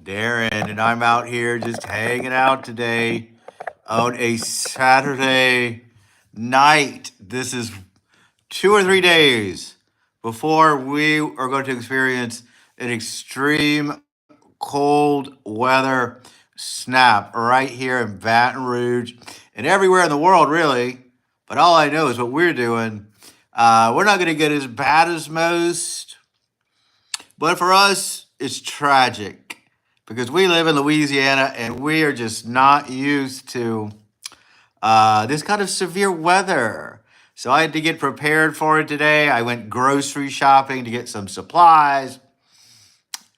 Darren, and I'm out here just hanging out today on a Saturday night. This is 2 or 3 days before we are going to experience an extreme cold weather snap right here in Baton Rouge and everywhere in the world, really. But all I know is what we're doing. We're not going to get as bad as most, but for us, it's tragic because we live in Louisiana and we are just not used to this kind of severe weather. So I had to get prepared for it today. I went grocery shopping to get some supplies,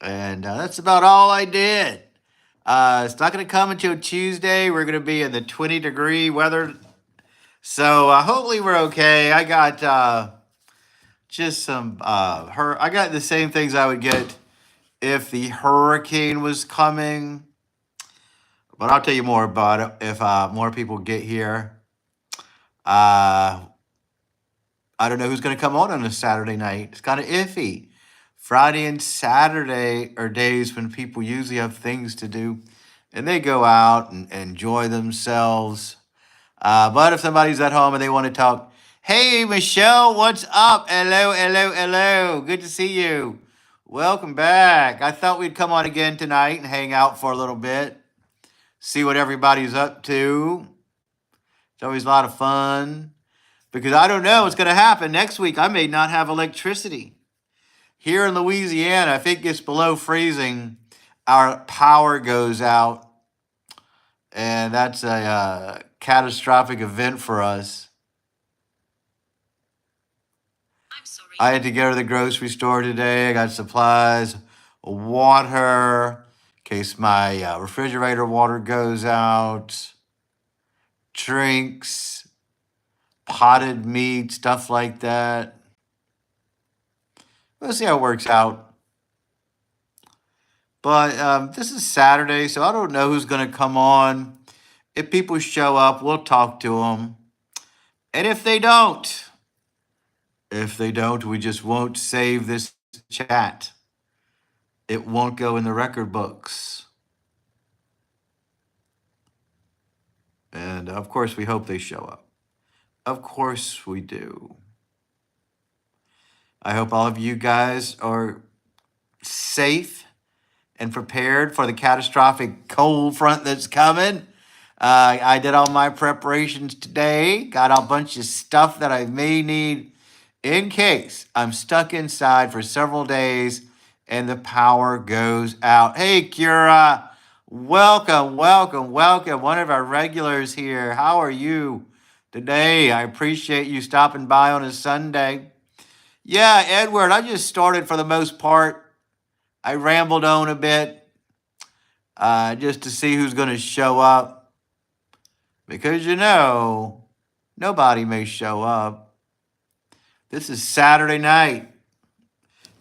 and that's about all I did. It's not going to come until Tuesday. We're going to be in the 20-degree weather. So hopefully we're okay. I got just some I got the same things I would get if the hurricane was coming. But I'll tell you more about it if more people get here. Uh, I don't know who's going to come on a Saturday night. It's kind of iffy. Friday and Saturday are days when people usually have things to do and they go out and enjoy themselves. But if somebody's at home and they want to talk, hey, Michelle, what's up? Hello, hello, hello. Good to see you. Welcome back. I thought we'd come on again tonight and hang out for a little bit, see what everybody's up to. It's always a lot of fun because I don't know what's going to happen next week. I may not have electricity. Here in Louisiana, if it gets below freezing, our power goes out, and that's a catastrophic event for us. I had to go to the grocery store today. I got supplies, water, in case my refrigerator water goes out, drinks, potted meat, stuff like that. We'll see how it works out. But this is Saturday, so I don't know who's going to come on. If people show up, we'll talk to them. And if they don't, we just won't save this chat. It won't go in the record books. And of course, we hope they show up. Of course, we do. I hope all of you guys are safe and prepared for the catastrophic cold front that's coming. I did all my preparations today, got a bunch of stuff that I may need in case I'm stuck inside for several days and the power goes out. Hey, Kira, welcome, welcome, welcome. One of our regulars here. How are you today? I appreciate you stopping by on a Sunday. Yeah, Edward, I just started for the most part. I rambled on a bit just to see who's going to show up because, nobody may show up. This is Saturday night.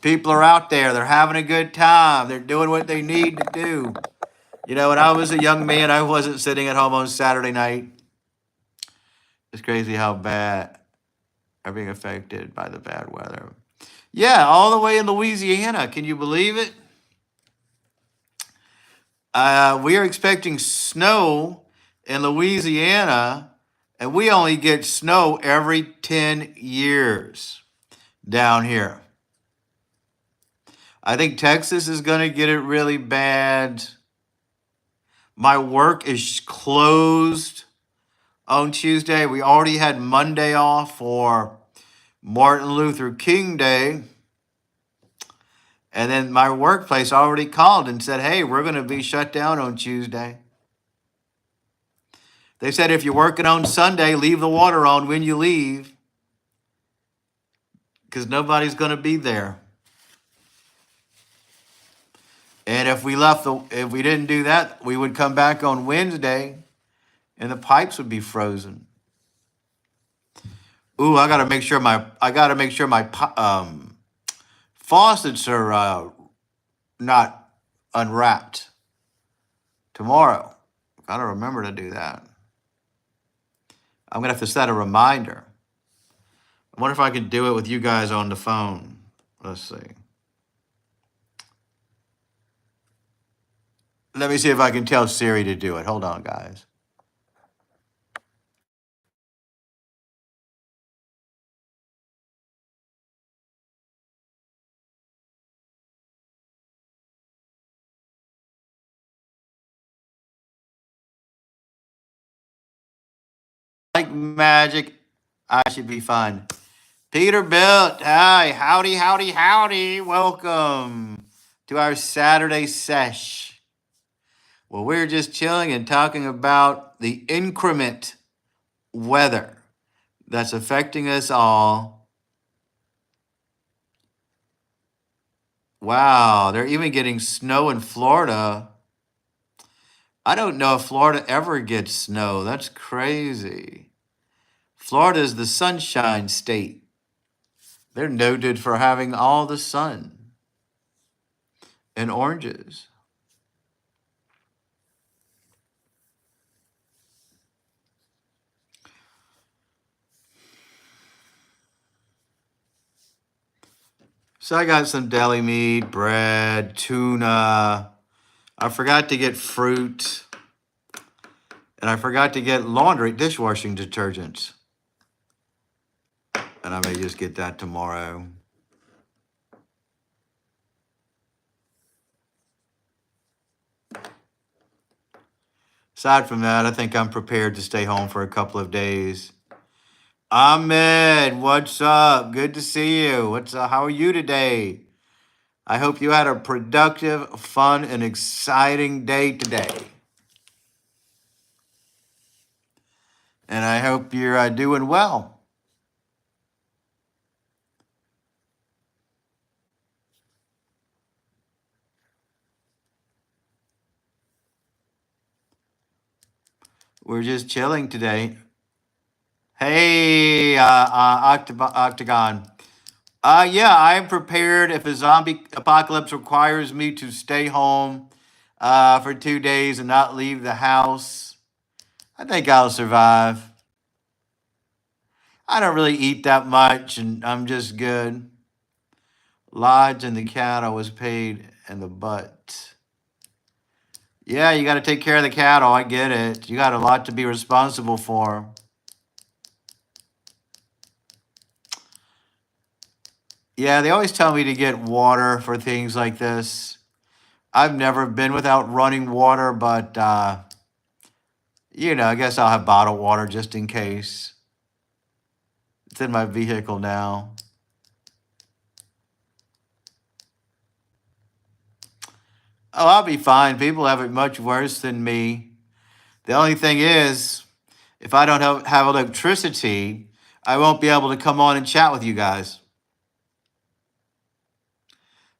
People are out there. They're having a good time. They're doing what they need to do. When I was a young man, I wasn't sitting at home on Saturday night. It's crazy how bad are being affected by the bad weather. Yeah, all the way in Louisiana. Can you believe it? We are expecting snow in Louisiana, and we only get snow every 10 years down here. I think Texas is going to get it really bad. My work is closed on Tuesday. We already had Monday off for Martin Luther King Day. And then my workplace already called and said, hey, we're going to be shut down on Tuesday. They said if you're working on Sunday, leave the water on when you leave because nobody's going to be there. And if we didn't do that, we would come back on Wednesday and the pipes would be frozen. Ooh, I got to make sure my faucets are not unwrapped tomorrow. I gotta remember to do that. I'm gonna have to set a reminder. I wonder if I could do it with you guys on the phone. Let's see. Let me see if I can tell Siri to do it. Hold on, guys. Like magic, I should be fine. Peterbilt, hi, howdy, howdy, howdy. Welcome to our Saturday sesh. Well, we're just chilling and talking about the increment weather that's affecting us all. Wow, they're even getting snow in Florida. I don't know if Florida ever gets snow. That's crazy. Florida is the sunshine state. They're noted for having all the sun and oranges. So I got some deli meat, bread, tuna. I forgot to get fruit. And I forgot to get laundry, dishwashing detergents. And I may just get that tomorrow. Aside from that, I think I'm prepared to stay home for a couple of days. Ahmed, what's up? Good to see you. What's up? How are you today? I hope you had a productive, fun, and exciting day today. And I hope you're doing well. We're just chilling today. Hey, Octagon. Yeah, I'm prepared if a zombie apocalypse requires me to stay home for 2 days and not leave the house. I think I'll survive. I don't really eat that much, and I'm just good. Lodge and the cattle was paid in the butt. Yeah, you got to take care of the cattle. I get it. You got a lot to be responsible for. Yeah, they always tell me to get water for things like this. I've never been without running water, but I guess I'll have bottled water just in case. It's in my vehicle now. Oh, I'll be fine. People have it much worse than me. The only thing is, if I don't have electricity, I won't be able to come on and chat with you guys.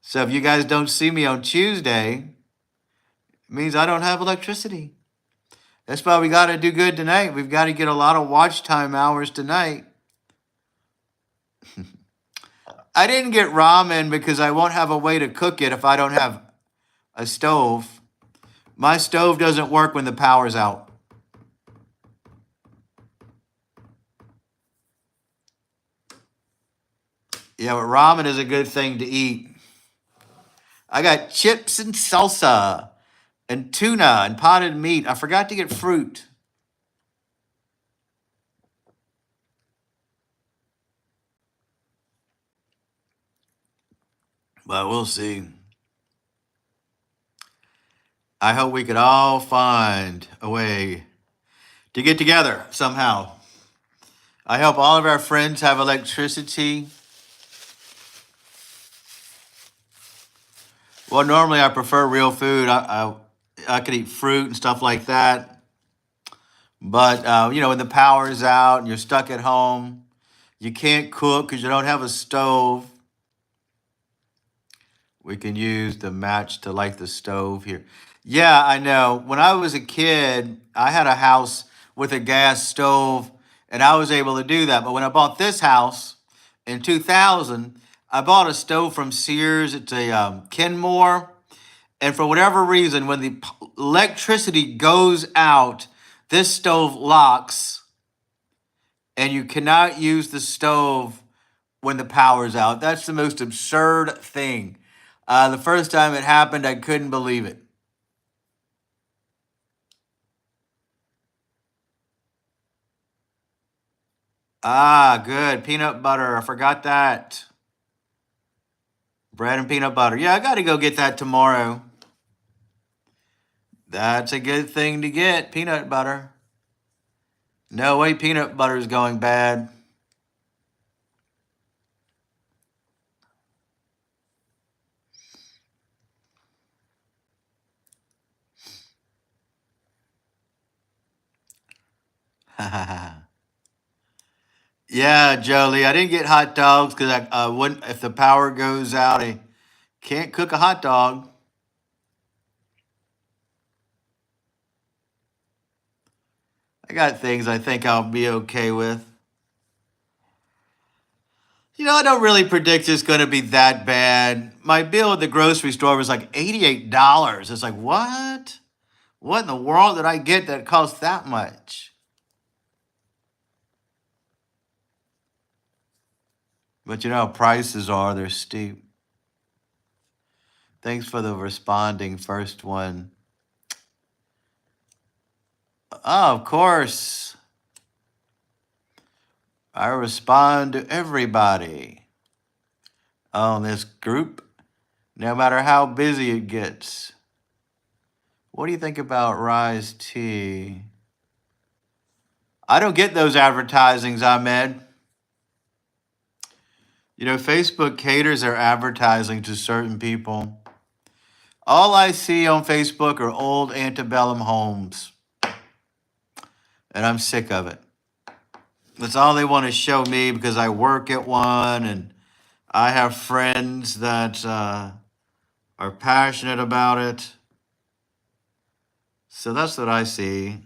So if you guys don't see me on Tuesday, it means I don't have electricity. That's why we got to do good tonight. We've got to get a lot of watch time hours tonight. I didn't get ramen because I won't have a way to cook it if I don't have a stove. My stove doesn't work when the power's out. Yeah, but ramen is a good thing to eat. I got chips and salsa and tuna and potted meat. I forgot to get fruit. But we'll see. I hope we could all find a way to get together somehow. I hope all of our friends have electricity. Well, normally I prefer real food. I could eat fruit and stuff like that. But when the power is out and you're stuck at home, you can't cook because you don't have a stove. We can use the match to light the stove here. Yeah, I know. When I was a kid, I had a house with a gas stove, and I was able to do that. But when I bought this house in 2000, I bought a stove from Sears. It's a Kenmore. And for whatever reason, when the electricity goes out, this stove locks, and you cannot use the stove when the power's out. That's the most absurd thing. The first time it happened, I couldn't believe it. Ah, good. Peanut butter. I forgot that. Bread and peanut butter. Yeah, I got to go get that tomorrow. That's a good thing to get. Peanut butter. No way peanut butter is going bad. Yeah, Jolie. I didn't get hot dogs because I wouldn't. If the power goes out, I can't cook a hot dog. I got things I think I'll be okay with. I don't really predict it's going to be that bad. My bill at the grocery store was like $88. It's like, what? What in the world did I get that cost that much? But you know how prices are, they're steep. Thanks for the responding first one. Oh, of course. I respond to everybody on this group, no matter how busy it gets. What do you think about Rise Tea? I don't get those advertisings, Ahmed. Facebook caters their advertising to certain people. All I see on Facebook are old antebellum homes, and I'm sick of it. That's all they want to show me because I work at one and I have friends that are passionate about it. So that's what I see.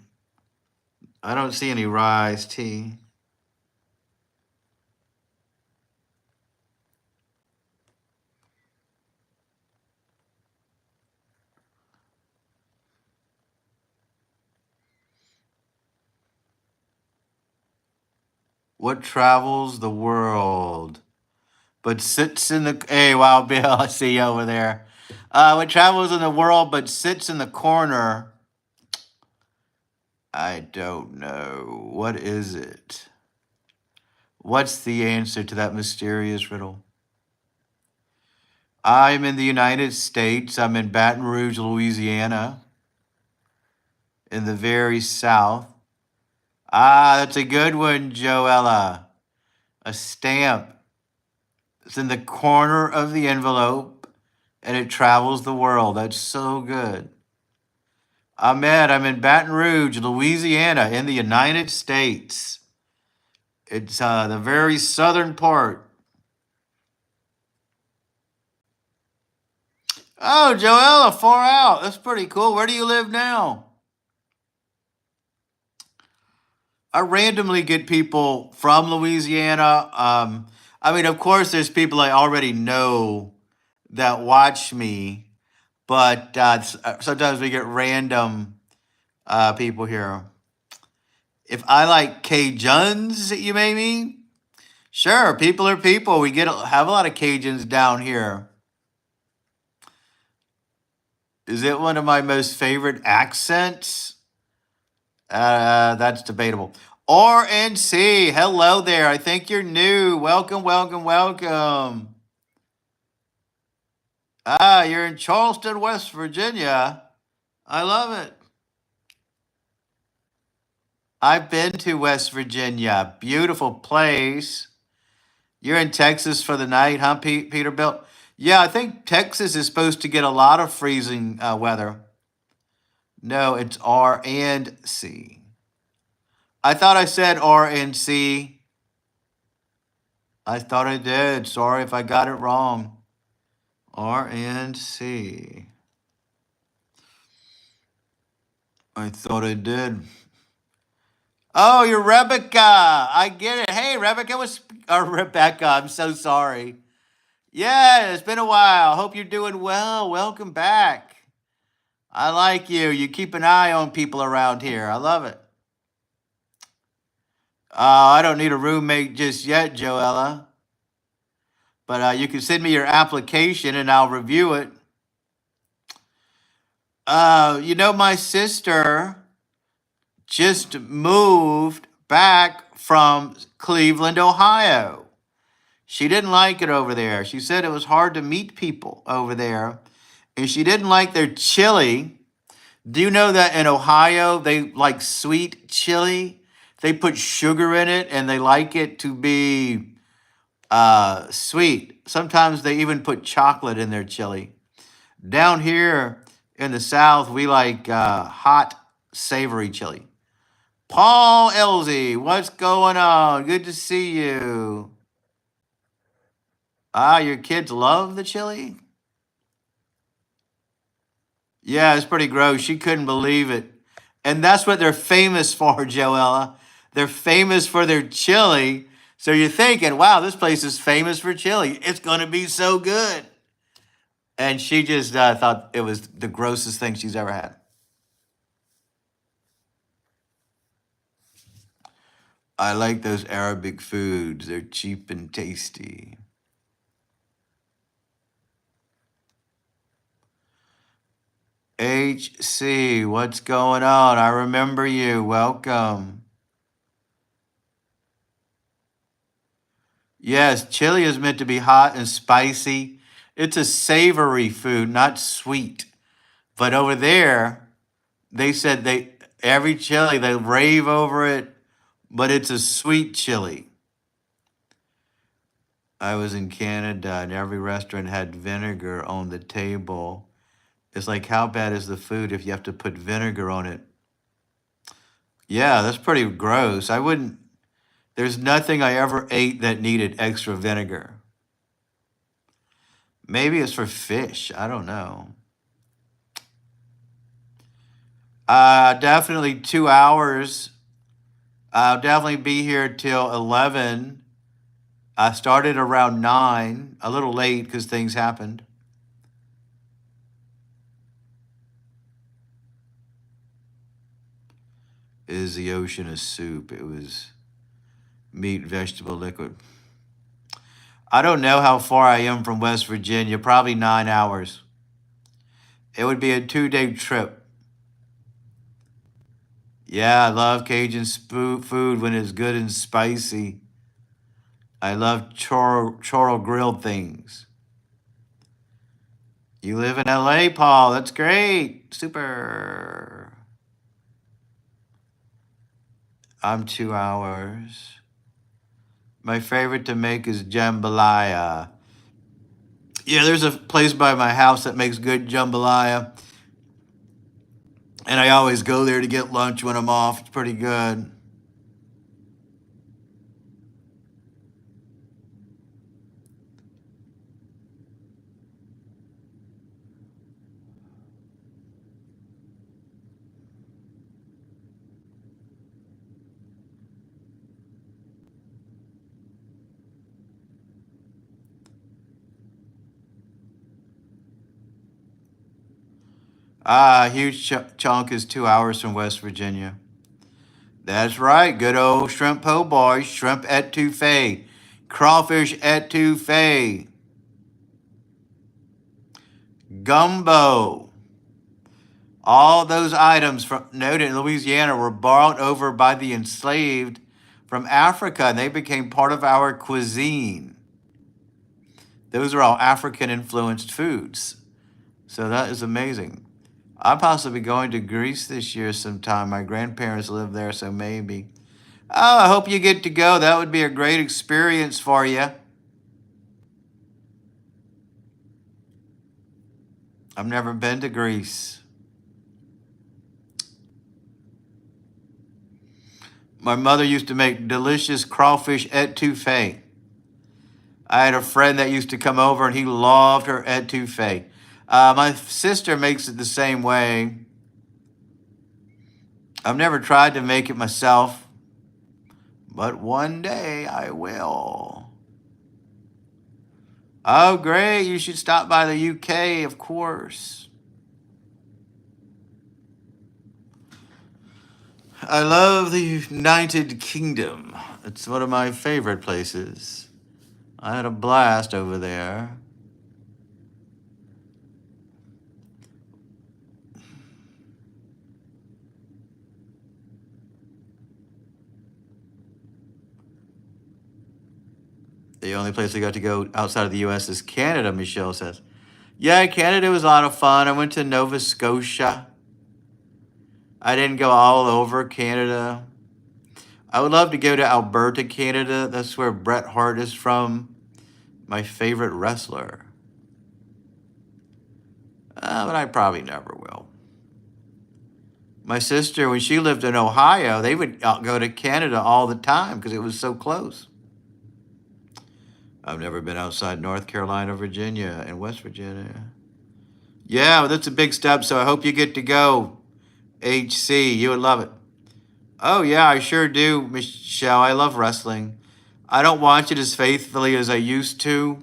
I don't see any Rise Tea. What travels the world but sits in the... Hey, Wild Bill, I see you over there. What travels in the world but sits in the corner... I don't know. What is it? What's the answer to that mysterious riddle? I'm in the United States. I'm in Baton Rouge, Louisiana, in the very south. Ah, that's a good one, Joella. A stamp. It's in the corner of the envelope and it travels the world. That's so good. Ahmed, I'm in Baton Rouge, Louisiana, in the United States. It's the very southern part. Oh, Joella, far out. That's pretty cool. Where do you live now? I randomly get people from Louisiana. Of course, there's people I already know that watch me, but sometimes we get random people here. If I like Cajuns, you may mean? Sure, people are people. We have a lot of Cajuns down here. Is it one of my most favorite accents? That's debatable. RNC, hello there. I think you're new. Welcome, welcome, welcome. Ah, you're in Charleston, West Virginia. I love it. I've been to West Virginia. Beautiful place. You're in Texas for the night, huh, Peterbilt? Yeah, I think Texas is supposed to get a lot of freezing weather. No, it's R and C. I thought I said R and C. I thought I did. Sorry if I got it wrong. R and C. I thought I did. Oh, you're Rebecca. I get it. Hey, Rebecca. I'm so sorry. Yeah, it's been a while. Hope you're doing well. Welcome back. I like you. You keep an eye on people around here. I love it. I don't need a roommate just yet, Joella. But you can send me your application and I'll review it. My sister just moved back from Cleveland, Ohio. She didn't like it over there. She said it was hard to meet people over there. And she didn't like their chili. Do you know that in Ohio, they like sweet chili? They put sugar in it and they like it to be sweet. Sometimes they even put chocolate in their chili. Down here in the South, we like hot, savory chili. Paul Elsie, what's going on? Good to see you. Ah, your kids love the chili? Yeah, it's pretty gross. She couldn't believe it. And that's what they're famous for, Joella. They're famous for their chili. So you're thinking, wow, this place is famous for chili. It's going to be so good. And she just thought it was the grossest thing she's ever had. I like those Arabic foods. They're cheap and tasty. HC, what's going on? I remember you. Welcome. Yes, chili is meant to be hot and spicy. It's a savory food, not sweet. But over there, they said every chili they rave over it, but it's a sweet chili. I was in Canada and every restaurant had vinegar on the table. It's like, how bad is the food if you have to put vinegar on it? Yeah, that's pretty gross. I wouldn't, there's nothing I ever ate that needed extra vinegar. Maybe it's for fish. I don't know. Definitely 2 hours. I'll definitely be here till 11. I started around 9, a little late because things happened. Is the ocean a soup? It was meat, vegetable, liquid. I don't know how far I am from West Virginia, probably 9 hours. It would be a 2-day trip. Yeah, I love Cajun food when it's good and spicy. I love choro grilled things. You live in LA, Paul. That's great. Super. I'm 2 hours. My favorite to make is jambalaya. Yeah, there's a place by my house that makes good jambalaya. And I always go there to get lunch when I'm off. It's pretty good. Ah, a huge chunk is 2 hours from West Virginia. That's right. Good old shrimp po' boy. Shrimp etouffee. Crawfish etouffee. Gumbo. All those items from noted in Louisiana were brought over by the enslaved from Africa, and they became part of our cuisine. Those are all African influenced foods. So that is amazing. I'm possibly going to Greece this year sometime. My grandparents live there, so maybe. Oh, I hope you get to go. That would be a great experience for you. I've never been to Greece. My mother used to make delicious crawfish etouffee. I had a friend that used to come over and he loved her etouffee. My sister makes it the same way. I've never tried to make it myself, but one day I will. Oh, great. You should stop by the UK, of course. I love the United Kingdom. It's one of my favorite places. I had a blast over there. The only place I got to go outside of the U.S. is Canada, Michelle says. Yeah, Canada was a lot of fun. I went to Nova Scotia. I didn't go all over Canada. I would love to go to Alberta, Canada. That's where Bret Hart is from, my favorite wrestler. But I probably never will. My sister, when she lived in Ohio, they would go to Canada all the time because it was so close. I've never been outside North Carolina, Virginia, and West Virginia. Yeah, well, that's a big step, so I hope you get to go, HC. You would love it. Oh, yeah, I sure do, Michelle. I love wrestling. I don't watch it as faithfully as I used to.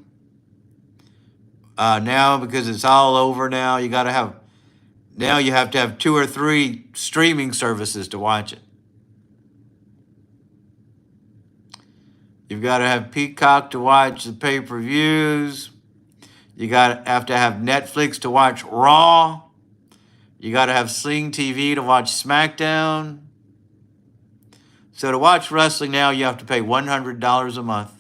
Now, because it's all over now, you have to have 2 or 3 streaming services to watch it. You've got to have Peacock to watch the pay-per-views. You have to have Netflix to watch Raw. You got to have Sling TV to watch SmackDown. So to watch wrestling now, you have to pay $100 a month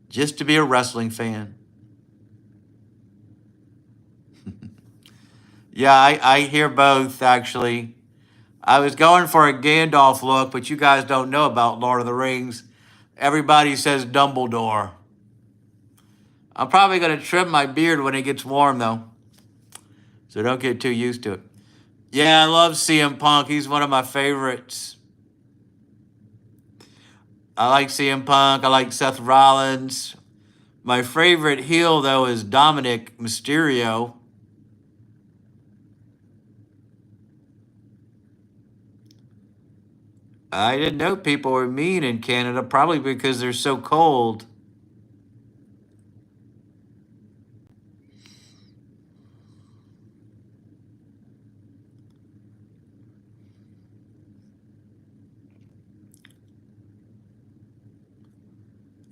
just to be a wrestling fan. Yeah, I hear both, actually. I was going for a Gandalf look, but you guys don't know about Lord of the Rings. Everybody says Dumbledore. I'm probably going to trim my beard when it gets warm, though. So don't get too used to it. Yeah, I love CM Punk. He's one of my favorites. I like CM Punk. I like Seth Rollins. My favorite heel, though, is Dominic Mysterio. I didn't know people were mean in Canada, probably because they're so cold.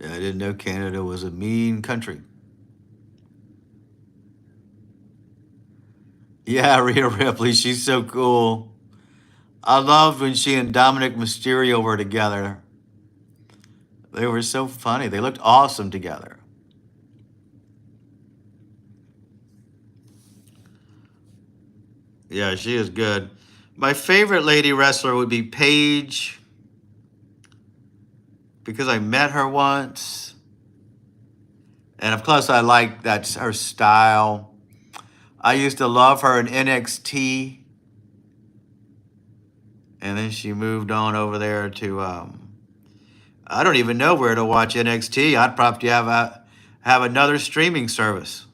Yeah, I didn't know Canada was a mean country. Yeah, Rhea Ripley, she's so cool. I loved when she and Dominic Mysterio were together. They were so funny. They looked awesome together. Yeah, she is good. My favorite lady wrestler would be Paige because I met her once. And of course, I like that's her style. I used to love her in NXT. And then she moved on over there to, I don't even know where to watch NXT. I'd probably have another streaming service.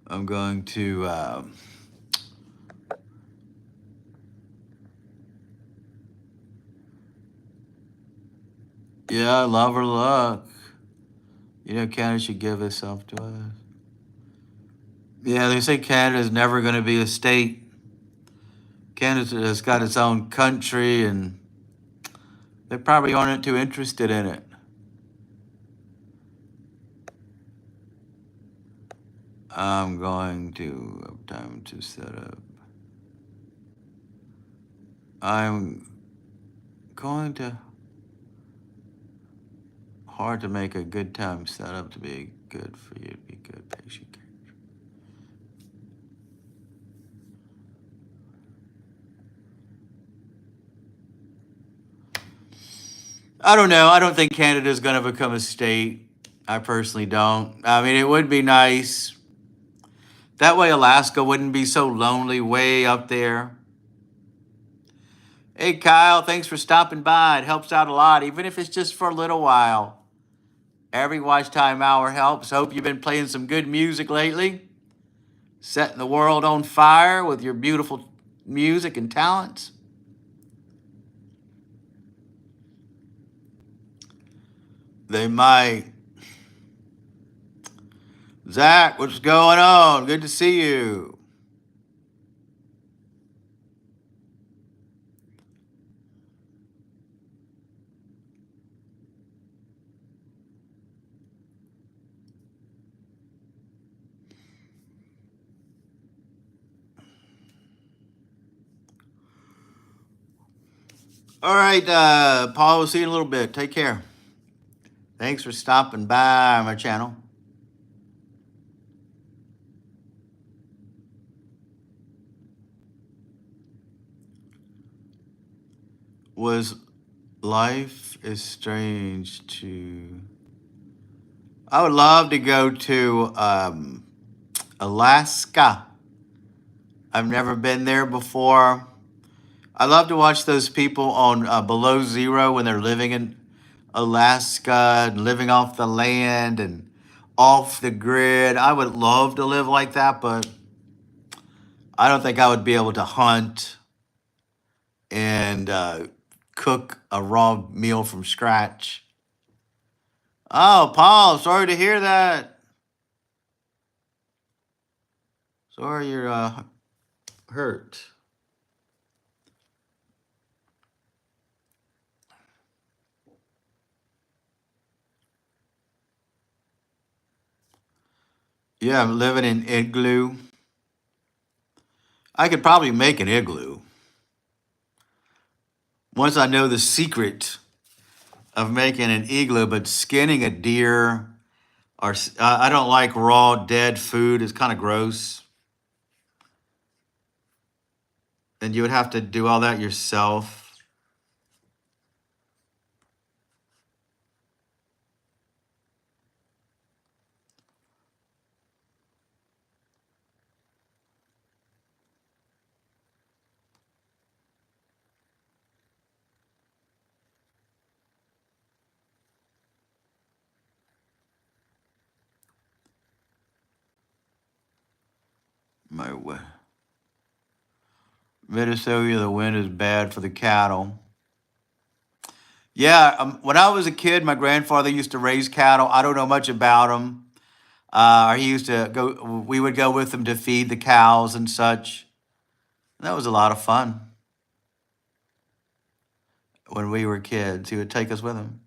I'm going to, yeah, love her look. You know, Canada should give itself to us. Yeah, they say Canada's never going to be a state. Canada has got its own country, and they probably aren't too interested in it. I'm going to have time to set up. I'm going to hard to make a good time setup to be good for you to be good patient. I don't know. I don't think Canada's going to become a state. I personally don't. I mean, it would be nice. That way, Alaska wouldn't be so lonely way up there. Hey, Kyle, thanks for stopping by. It helps out a lot, even if it's just for a little while. Every watch time hour helps. Hope you've been playing some good music lately, setting the world on fire with your beautiful music and talents. They might. Zach, what's going on? Good to see you. All right, Paul, we'll see you in a little bit. Take care. Thanks for stopping by my channel. Was life is strange to. I would love to go to Alaska. I've never been there before. I love to watch those people on Below Zero when they're living in Alaska and living off the land and off the grid. I would love to live like that, but I don't think I would be able to hunt and cook a raw meal from scratch. Oh, Paul, sorry to hear that. Sorry you're hurt. Yeah, I'm living in igloo. I could probably make an igloo once I know the secret of making an igloo, but skinning a deer or I don't like raw dead food. It's kind of gross. And you would have to do all that yourself. My Minnesota, the wind is bad for the cattle. Yeah, when I was a kid, my grandfather used to raise cattle. I don't know much about them. He used to go. We would go with him to feed the cows and such. That was a lot of fun. When we were kids, he would take us with him.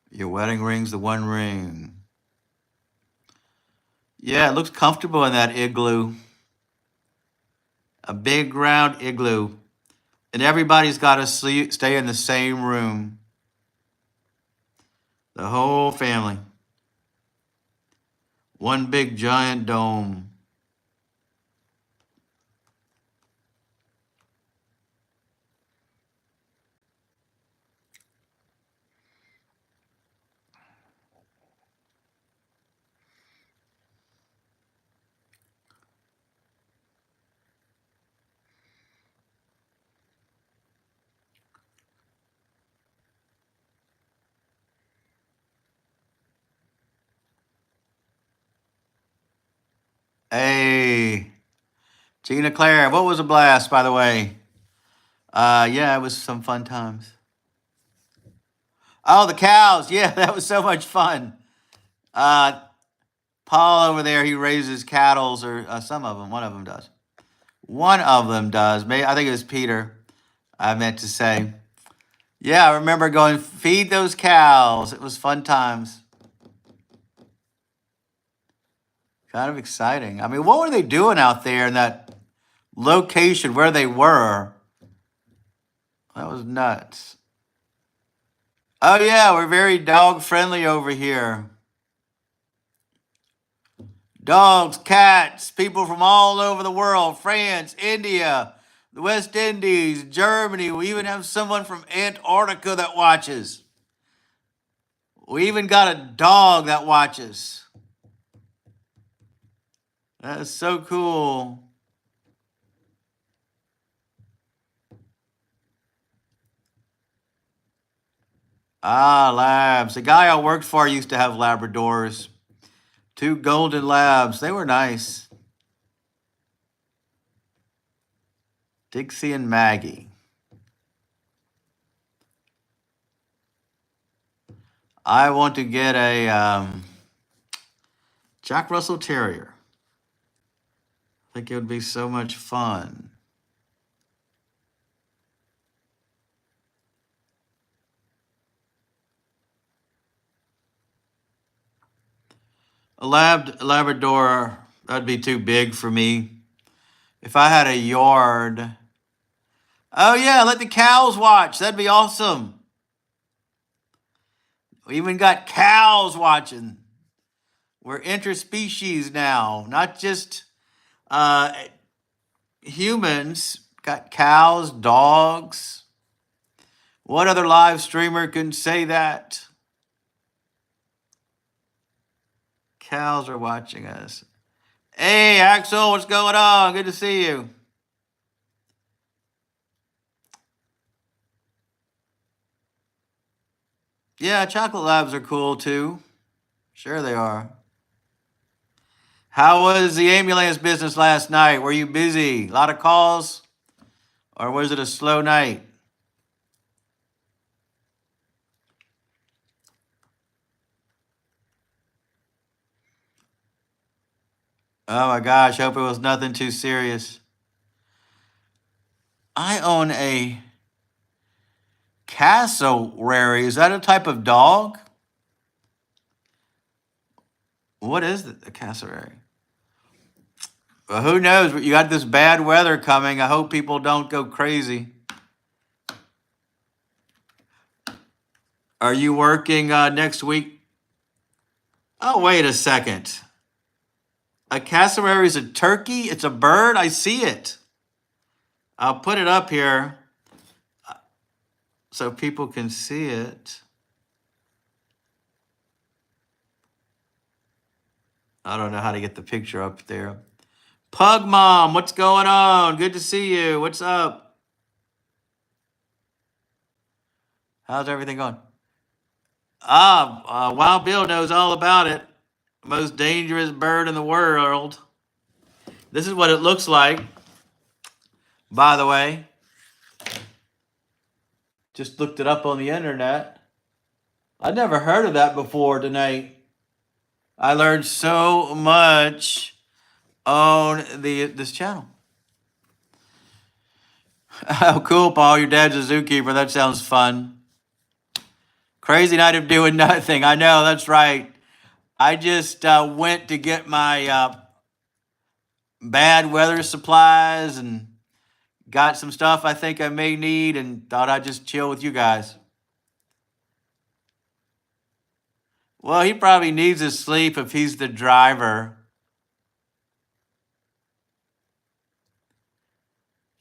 Your wedding ring's the one ring. Yeah, it looks comfortable in that igloo. A big round igloo. And everybody's got to stay in the same room. The whole family. One big giant dome. Hey, Gina Claire, what was a blast, by the way? Yeah, it was some fun times. Oh, the cows. Yeah, that was so much fun. Uh, Paul over there, he raises cattle, or some of them. One of them does. One of them does. Maybe I think it was Peter. I meant to say. Yeah, I remember going feed those cows. It was fun times. Kind of exciting. I mean, what were they doing out there in that location where they were? That was nuts. Oh yeah, we're very dog friendly over here. Dogs, cats, people from all over the world, France, India, the West Indies, Germany. We even have someone from Antarctica that watches. We even got a dog that watches. That is so cool. Ah, labs. The guy I worked for used to have Labradors. Two golden labs. They were nice. Dixie and Maggie. I want to get a Jack Russell Terrier. I think it would be so much fun. A Labrador, that'd be too big for me. If I had a yard. Oh, yeah, let the cows watch. That'd be awesome. We even got cows watching. We're interspecies now, not just uh, humans. Got cows, dogs. What other live streamer can say that? Cows are watching us. Hey, Axel, what's going on? Good to see you. Yeah, chocolate labs are cool too. Sure they are. How was the ambulance business last night? Were you busy? A lot of calls? Or was it a slow night? Oh my gosh, hope it was nothing too serious. I own a cassowary. Is that a type of dog? What is a cassowary? Well, who knows? You got this bad weather coming. I hope people don't go crazy. Are you working next week? Oh, wait a second. A cassowary is a turkey? It's a bird? I see it. I'll put it up here so people can see it. I don't know how to get the picture up there. Pug Mom, what's going on? Good to see you. What's up? How's everything going? Wild Bill knows all about it. Most dangerous bird in the world. This is what it looks like, by the way. Just looked it up on the internet. I'd never heard of that before tonight. I learned so much on this channel. Oh, cool, Paul. Your dad's a zookeeper. That sounds fun. Crazy night of doing nothing. I know, that's right. I just went to get my bad weather supplies and got some stuff I think I may need and thought I'd just chill with you guys. Well, he probably needs his sleep if he's the driver.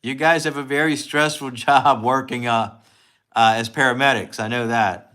You guys have a very stressful job working as paramedics. I know that.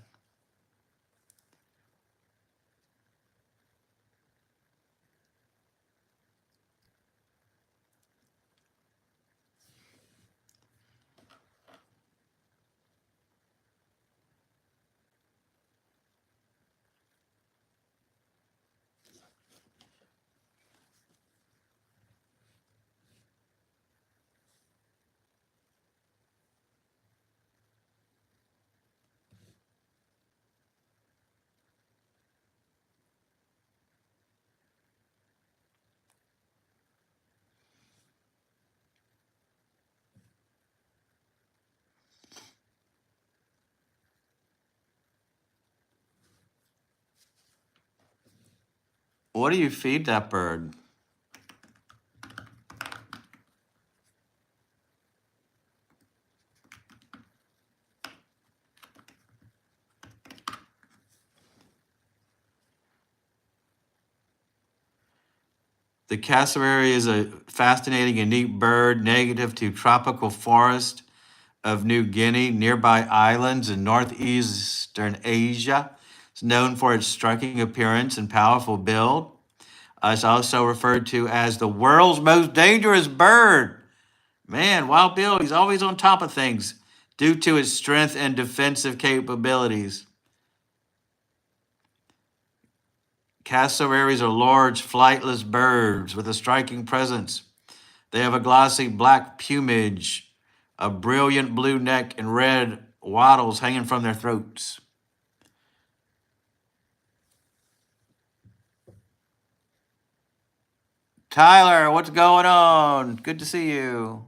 What do you feed that bird? The cassowary is a fascinating and neat bird native to tropical forest of New Guinea, nearby islands in northeastern Asia. It's known for its striking appearance and powerful build. It's also referred to as the world's most dangerous bird. Man, Wild Bill, he's always on top of things due to his strength and defensive capabilities. Cassowaries are large, flightless birds with a striking presence. They have a glossy black plumage, a brilliant blue neck, and red wattles hanging from their throats. Tyler, what's going on? Good to see you.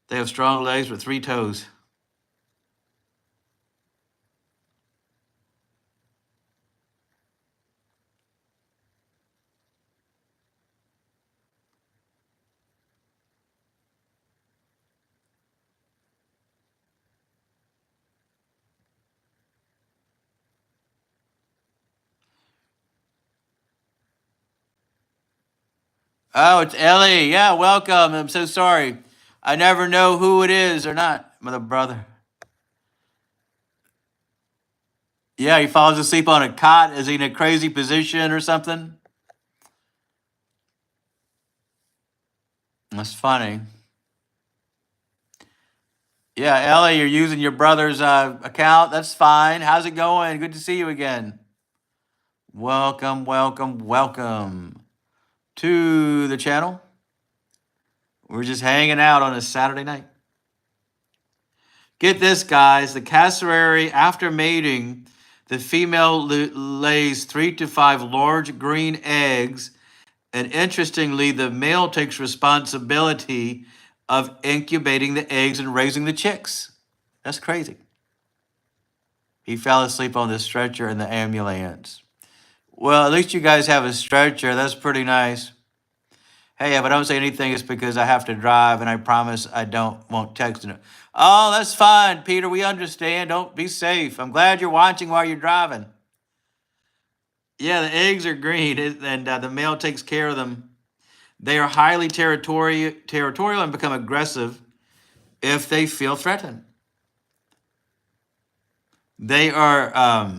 They have strong legs with 3 toes. Oh, it's Ellie. Yeah, welcome. I'm so sorry. I never know who it is or not. My brother. Yeah, he falls asleep on a cot. Is he in a crazy position or something? That's funny. Yeah, Ellie, you're using your brother's account. That's fine. How's it going? Good to see you again. Welcome, welcome, welcome to the channel. We're just hanging out on a Saturday night. Get this, guys. The cassowary, after mating, the female lays 3 to 5 large green eggs. And interestingly, the male takes responsibility of incubating the eggs and raising the chicks. That's crazy. He fell asleep on the stretcher in the ambulance. Well, at least you guys have a stretcher. That's pretty nice. Hey, if I don't say anything, it's because I have to drive, and I promise I won't text it. Oh, that's fine, Peter. We understand. Don't be safe. I'm glad you're watching while you're driving. Yeah, the eggs are green, and the male takes care of them. They are highly territorial and become aggressive if they feel threatened. They are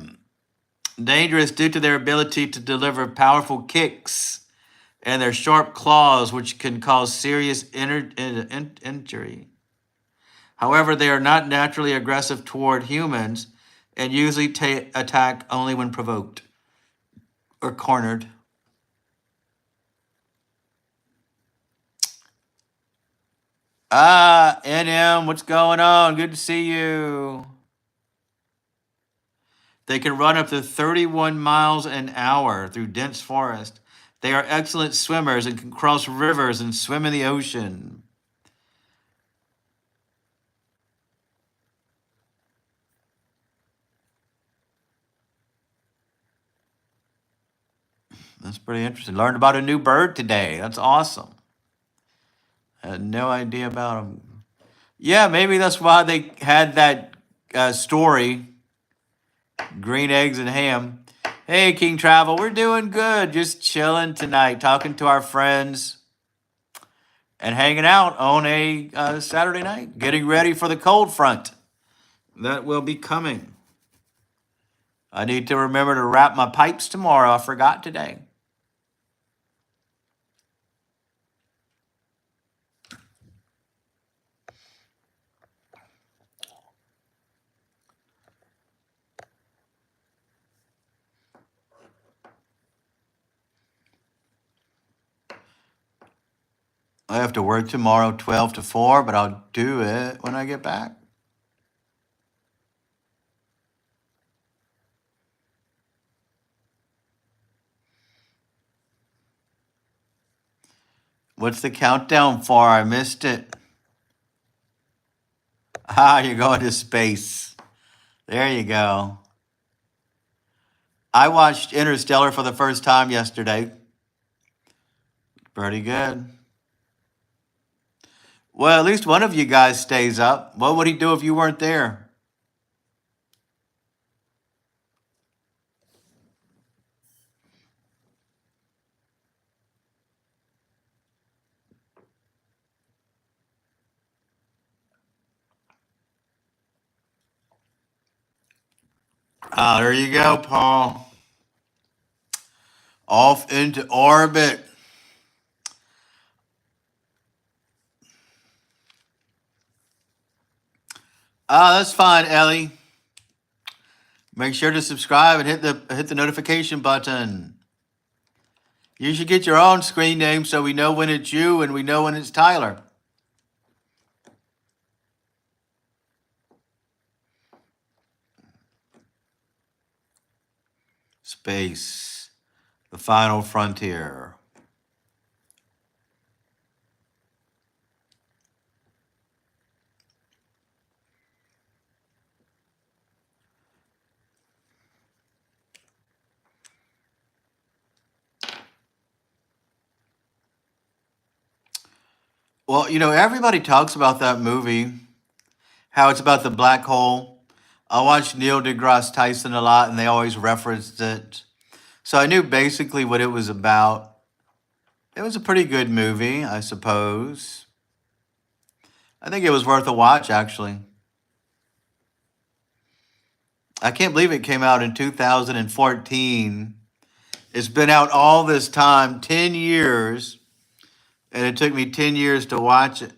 dangerous due to their ability to deliver powerful kicks and their sharp claws, which can cause serious injury. However, they are not naturally aggressive toward humans and usually attack only when provoked or cornered. NM, what's going on? Good to see you. They can run up to 31 miles an hour through dense forest. They are excellent swimmers and can cross rivers and swim in the ocean. That's pretty interesting. Learned about a new bird today. That's awesome. I had no idea about them. Yeah, maybe that's why they had that story, green eggs and ham. Hey, King Travel, we're doing good. Just chilling tonight, talking to our friends and hanging out on a Saturday night, getting ready for the cold front that will be coming. I need to remember to wrap my pipes tomorrow. I forgot today. I have to work tomorrow 12 to 4, but I'll do it when I get back. What's the countdown for? I missed it. Ah, you're going to space. There you go. I watched Interstellar for the first time yesterday. Pretty good. Well, at least one of you guys stays up. What would he do if you weren't there? Ah, there you go, Paul. Off into orbit. That's fine, Ellie. Make sure to subscribe and hit the notification button. You should get your own screen name so we know when it's you and we know when it's Tyler. Space, the final frontier. Well, everybody talks about that movie, how it's about the black hole. I watched Neil deGrasse Tyson a lot, and they always referenced it. So I knew basically what it was about. It was a pretty good movie, I suppose. I think it was worth a watch, actually. I can't believe it came out in 2014. It's been out all this time, 10 years, and it took me 10 years to watch it.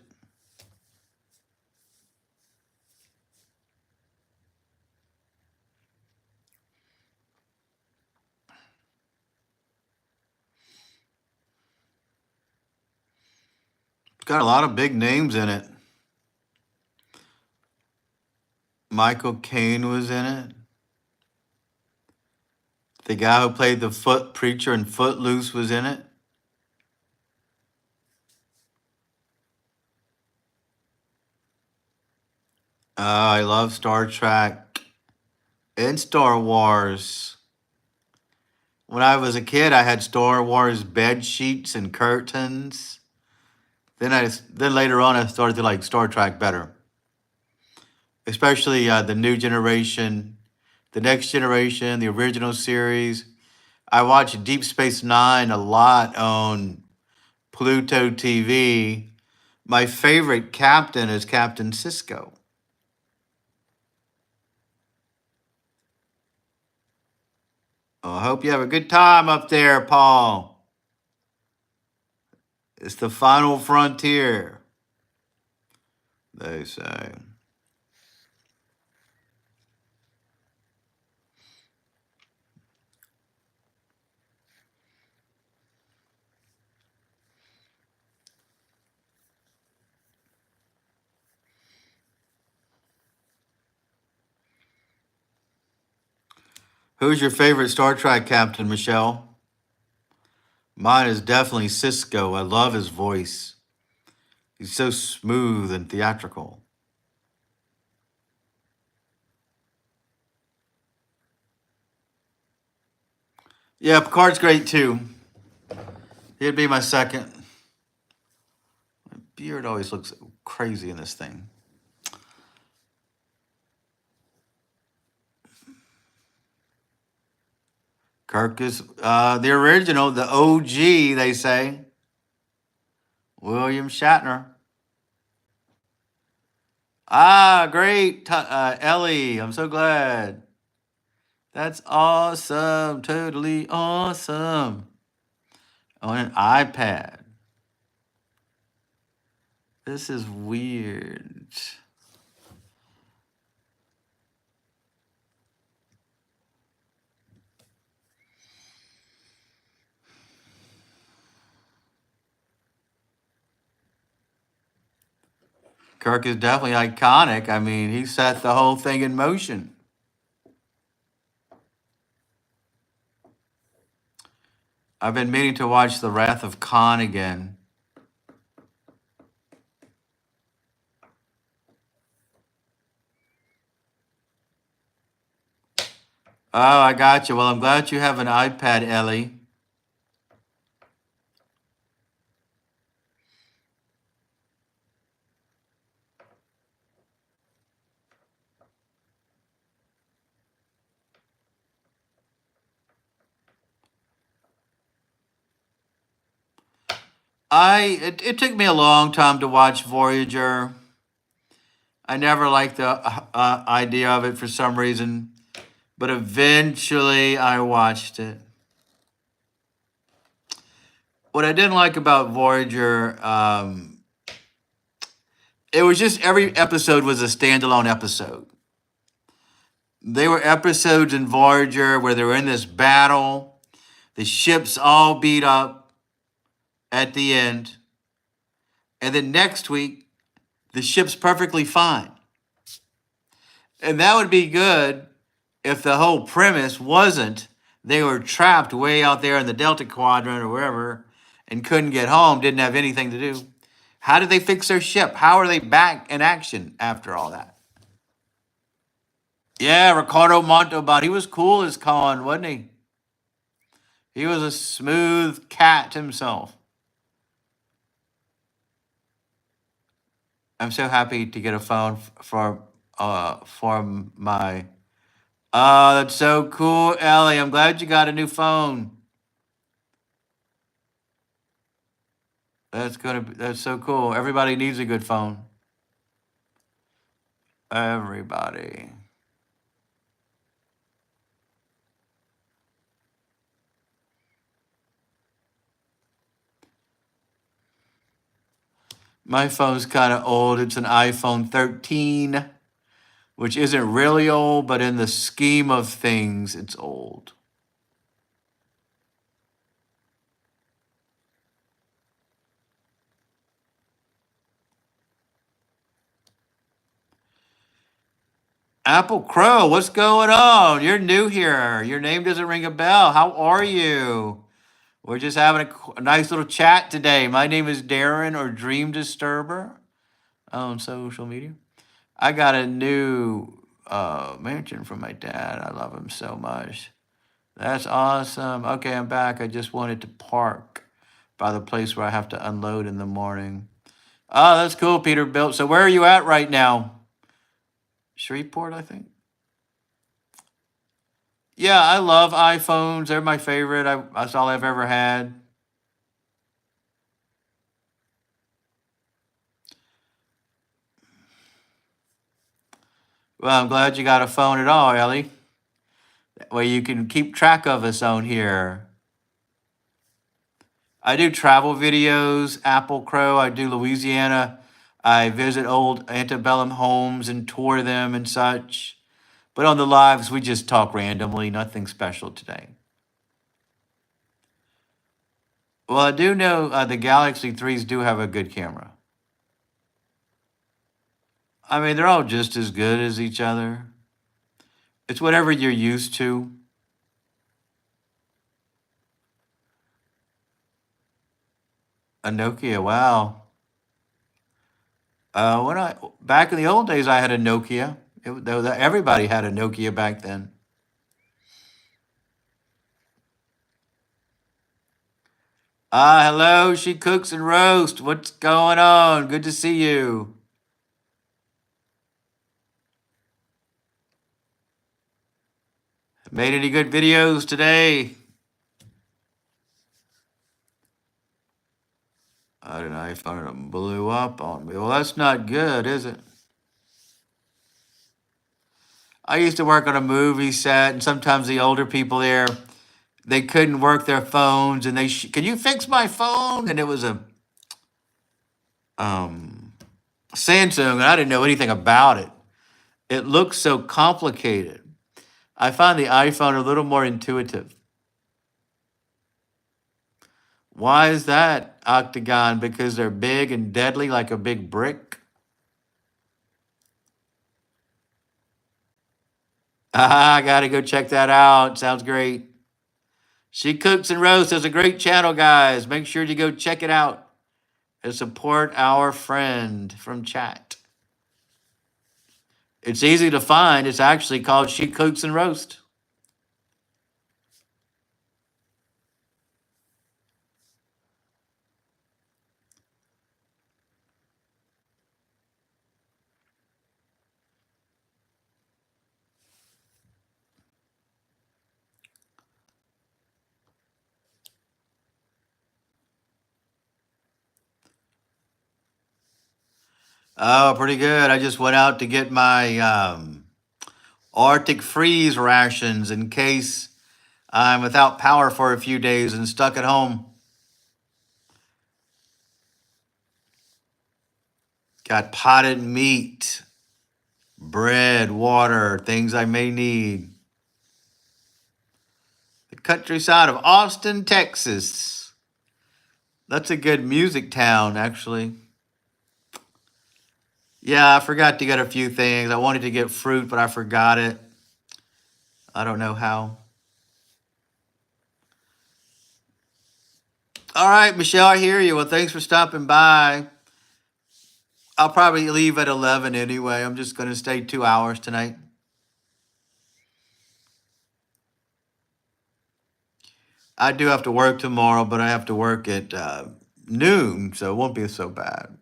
It's got a lot of big names in it. Michael Caine was in it. The guy who played the foot preacher in Footloose was in it. I love Star Trek and Star Wars. When I was a kid, I had Star Wars bed sheets and curtains. Then later on, I started to like Star Trek better, especially the new generation, the next generation, the original series. I watched Deep Space Nine a lot on Pluto TV. My favorite captain is Captain Sisko. Oh, I hope you have a good time up there, Paul. It's the final frontier, they say. Who's your favorite Star Trek captain, Michelle? Mine is definitely Cisco. I love his voice. He's so smooth and theatrical. Yeah, Picard's great too. He'd be my second. My beard always looks crazy in this thing. Kirk is the original, the OG, they say. William Shatner. Great, Ellie. I'm so glad. That's awesome. Totally awesome. On an iPad. This is weird. Kirk is definitely iconic. I mean, he set the whole thing in motion. I've been meaning to watch The Wrath of Khan again. Oh, I got you. Well, I'm glad you have an iPad, Ellie. It took me a long time to watch Voyager. I never liked the idea of it for some reason, but eventually I watched it. What I didn't like about Voyager, It was just every episode was a standalone episode. They were episodes in Voyager where they were in this battle. The ship's all beat up at the end. And then next week, the ship's perfectly fine. And that would be good if the whole premise wasn't they were trapped way out there in the Delta Quadrant or wherever and couldn't get home, didn't have anything to do. How did they fix their ship? How are they back in action after all that? Yeah, Ricardo Montalban. He was cool as Khan, wasn't he? He was a smooth cat himself. I'm so happy to get a phone for my. Oh, that's so cool, Ellie. I'm glad you got a new phone. That's so cool. Everybody needs a good phone. Everybody. My phone's kind of old. It's an iPhone 13, which isn't really old, but in the scheme of things, it's old. Apple Crow, what's going on? You're new here. Your name doesn't ring a bell. How are you? We're just having a nice little chat today. My name is Darren or Dream Disturber on social media. I got a new mansion from my dad. I love him so much. That's awesome. Okay, I'm back. I just wanted to park by the place where I have to unload in the morning. Oh, that's cool, Peterbilt. So where are you at right now? Shreveport, I think. Yeah, I love iPhones. They're my favorite. That's all I've ever had. Well, I'm glad you got a phone at all, Ellie. That way you can keep track of us on here. I do travel videos, Apple Crow. I do Louisiana. I visit old antebellum homes and tour them and such. But on the lives, we just talk randomly, nothing special today. Well, I do know the Galaxy 3s do have a good camera. I mean, they're all just as good as each other. It's whatever you're used to. A Nokia, wow. When I back in the old days, I had a Nokia. Everybody had a Nokia back then. Hello, she cooks and roasts. What's going on? Good to see you. Made any good videos today? I don't know. I found it blew up on me. Well, that's not good, is it? I used to work on a movie set, and sometimes the older people there, they couldn't work their phones, and can you fix my phone? And it was a um, Samsung, and I didn't know anything about it. It looks so complicated. I find the iPhone a little more intuitive. Why is that, Octagon? Because they're big and deadly like a big brick? I gotta go check that out. Sounds great. She Cooks and Roasts has a great channel, guys. Make sure you go check it out and support our friend from chat. It's easy to find. It's actually called She Cooks and Roast. Oh, pretty good. I just went out to get my Arctic freeze rations in case I'm without power for a few days and stuck at home. Got potted meat, bread, water, things I may need. The countryside of Austin, Texas. That's a good music town, actually. Yeah, I forgot to get a few things. I wanted to get fruit, but I forgot it. I don't know how. All right, Michelle, I hear you. Well, thanks for stopping by. I'll probably leave at 11 anyway. I'm just going to stay 2 hours tonight. I do have to work tomorrow, but I have to work at noon, so it won't be so bad.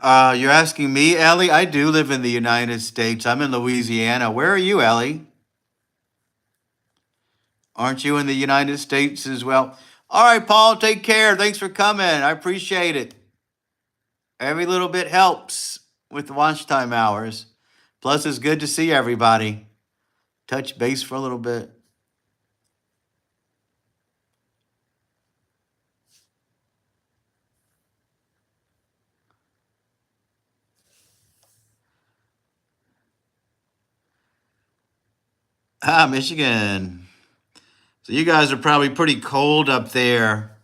You're asking me, Ellie? I do live in the United States. I'm in Louisiana. Where are you, Ellie? Aren't you in the United States as well? All right, Paul, take care. Thanks for coming. I appreciate it. Every little bit helps with the lunchtime hours. Plus, it's good to see everybody. Touch base for a little bit. Ah, Michigan. So you guys are probably pretty cold up there.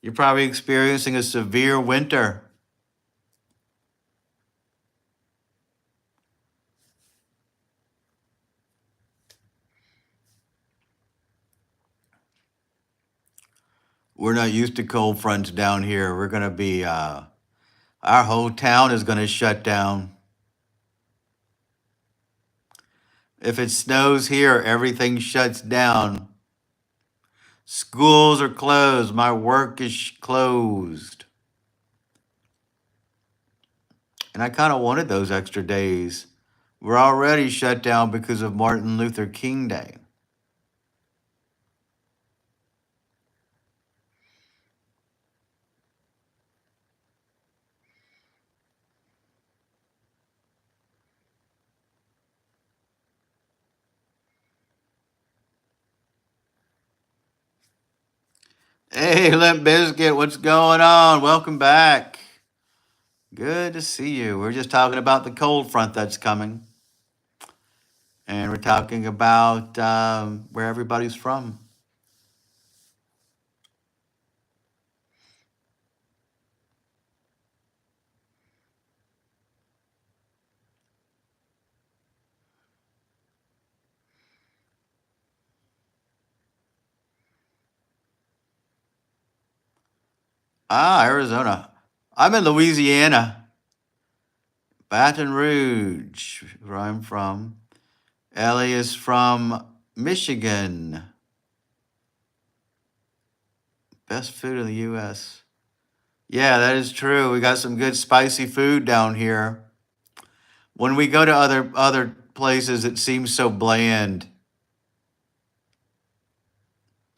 You're probably experiencing a severe winter. We're not used to cold fronts down here. We're going to be, our whole town is going to shut down. If it snows here, everything shuts down. Schools are closed. My work is closed. And I kind of wanted those extra days. We're already shut down because of Martin Luther King Day. Hey, Limp Biscuit, what's going on? Welcome back. Good to see you. We're just talking about the cold front that's coming. And we're talking about where everybody's from. Ah, Arizona. I'm in Louisiana, Baton Rouge, where I'm from. Ellie is from Michigan. Best food in the U.S. Yeah, that is true. We got some good spicy food down here. When we go to other places, it seems so bland.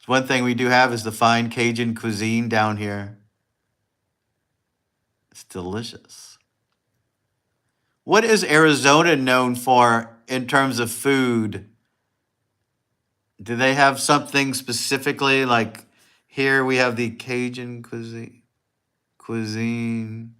One thing we do have is the fine Cajun cuisine down here. It's delicious. What is Arizona known for in terms of food? Do they have something specifically like here we have the Cajun cuisine?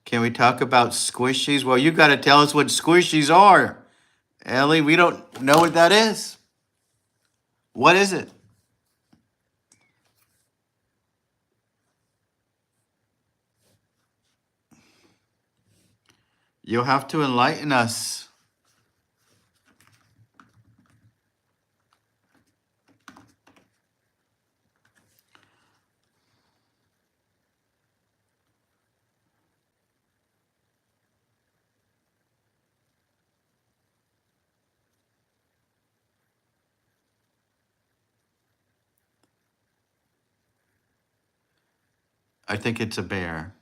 Can we talk about squishies? Well, you got to tell us what squishies are. Ellie, we don't know what that is. What is it? You'll have to enlighten us. I think it's a bear.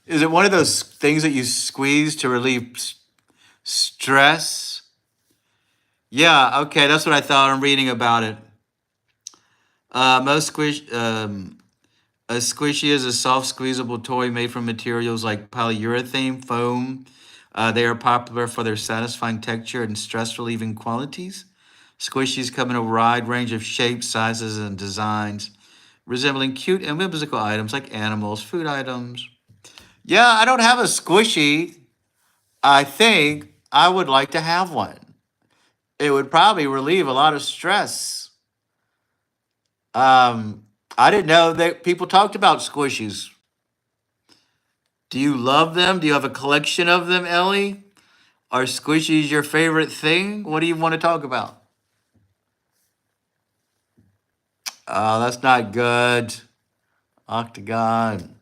Is it one of those things that you squeeze to relieve stress? Yeah, okay, that's what I thought. I'm reading about it. Most a squishy is a soft, squeezable toy made from materials like polyurethane foam. They are popular for their satisfying texture and stress relieving qualities. Squishies come in a wide range of shapes, sizes, and designs, resembling cute and whimsical items like animals, food items. Yeah, I don't have a squishy. I think I would like to have one. It would probably relieve a lot of stress. Um, I didn't know that people talked about squishies. Do you love them? Do you have a collection of them, Ellie? Are squishies your favorite thing? What do you want to talk about? Oh, that's not good. Octagon.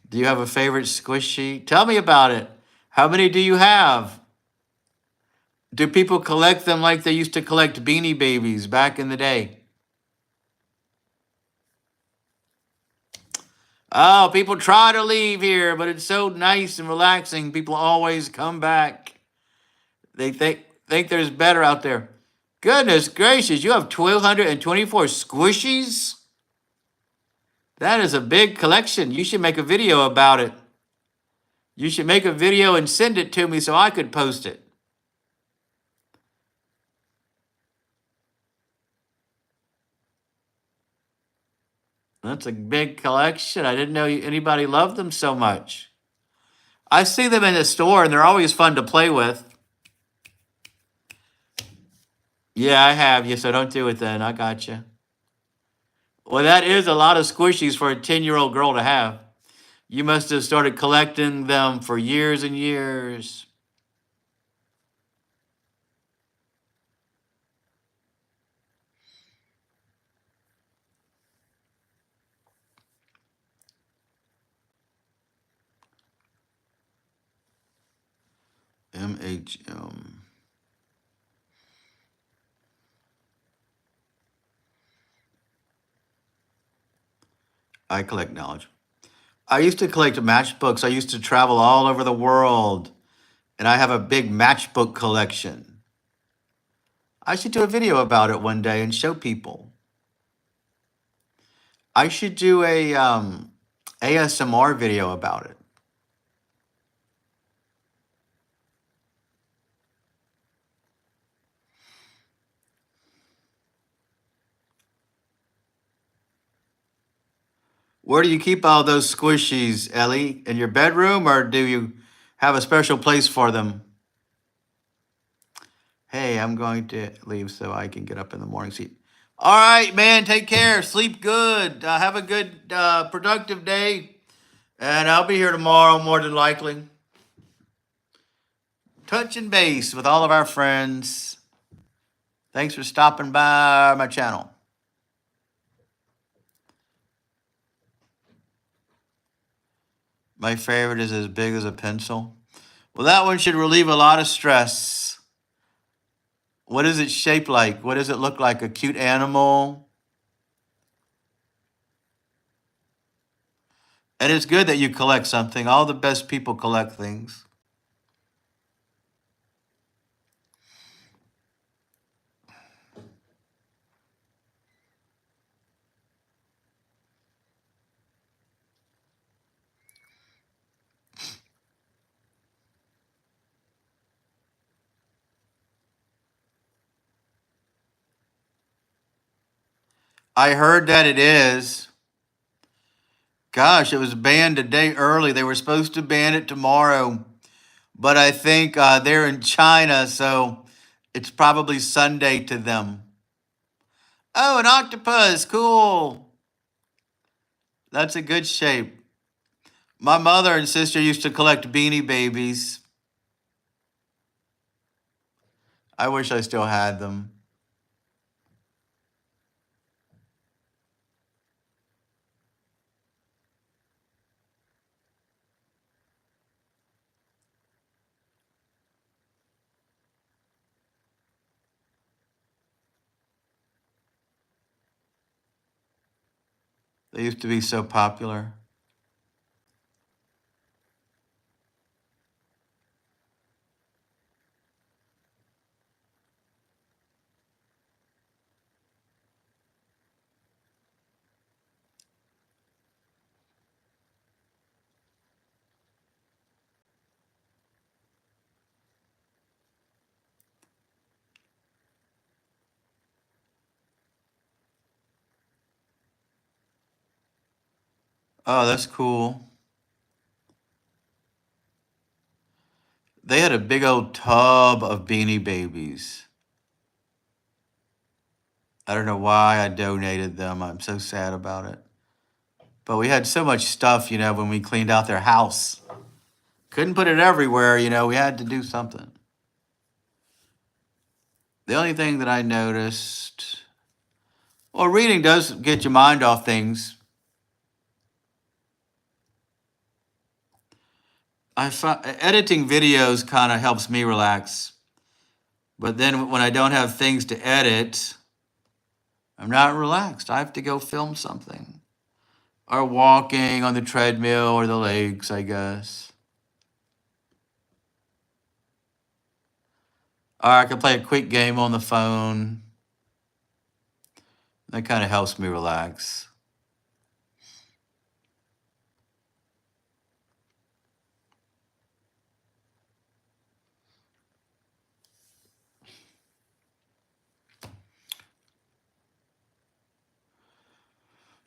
Do you have a favorite squishy? Tell me about it. How many do you have? Do people collect them like they used to collect Beanie Babies back in the day? Oh, people try to leave here, but it's so nice and relaxing. People always come back. They think there's better out there. Goodness gracious, you have 1,224 squishies? That is a big collection. You should make a video about it. You should make a video and send it to me so I could post it. That's a big collection. I didn't know anybody loved them so much. I see them in the store and they're always fun to play with. Yeah, I have you, so don't do it then. I got you. Well, that is a lot of squishies for a 10-year-old girl to have. You must have started collecting them for years and years. MHM. I collect knowledge. I used to collect matchbooks. I used to travel all over the world, and I have a big matchbook collection. I should do a video about it one day and show people. I should do a ASMR video about it. Where do you keep all those squishies, Ellie? In your bedroom, or do you have a special place for them? Hey, I'm going to leave so I can get up in the morning. See. All right, man. Take care. Sleep good. Have a good, productive day. And I'll be here tomorrow, more than likely. Touching base with all of our friends. Thanks for stopping by my channel. My favorite is as big as a pencil. Well, that one should relieve a lot of stress. What is it shaped like? What does it look like? A cute animal? And it's good that you collect something. All the best people collect things. I heard that it is. Gosh, it was banned a day early. They were supposed to ban it tomorrow, but I think they're in China, so it's probably Sunday to them. Oh, an octopus. Cool. That's a good shape. My mother and sister used to collect Beanie Babies. I wish I still had them. They used to be so popular. Oh, that's cool. They had a big old tub of Beanie Babies. I don't know why I donated them. I'm so sad about it. But we had so much stuff, when we cleaned out their house. Couldn't put it everywhere, we had to do something. The only thing that I noticed, well, reading does get your mind off things. I find editing videos kind of helps me relax. But then when I don't have things to edit, I'm not relaxed. I have to go film something. Or walking on the treadmill or the lakes, I guess. Or I can play a quick game on the phone. That kind of helps me relax.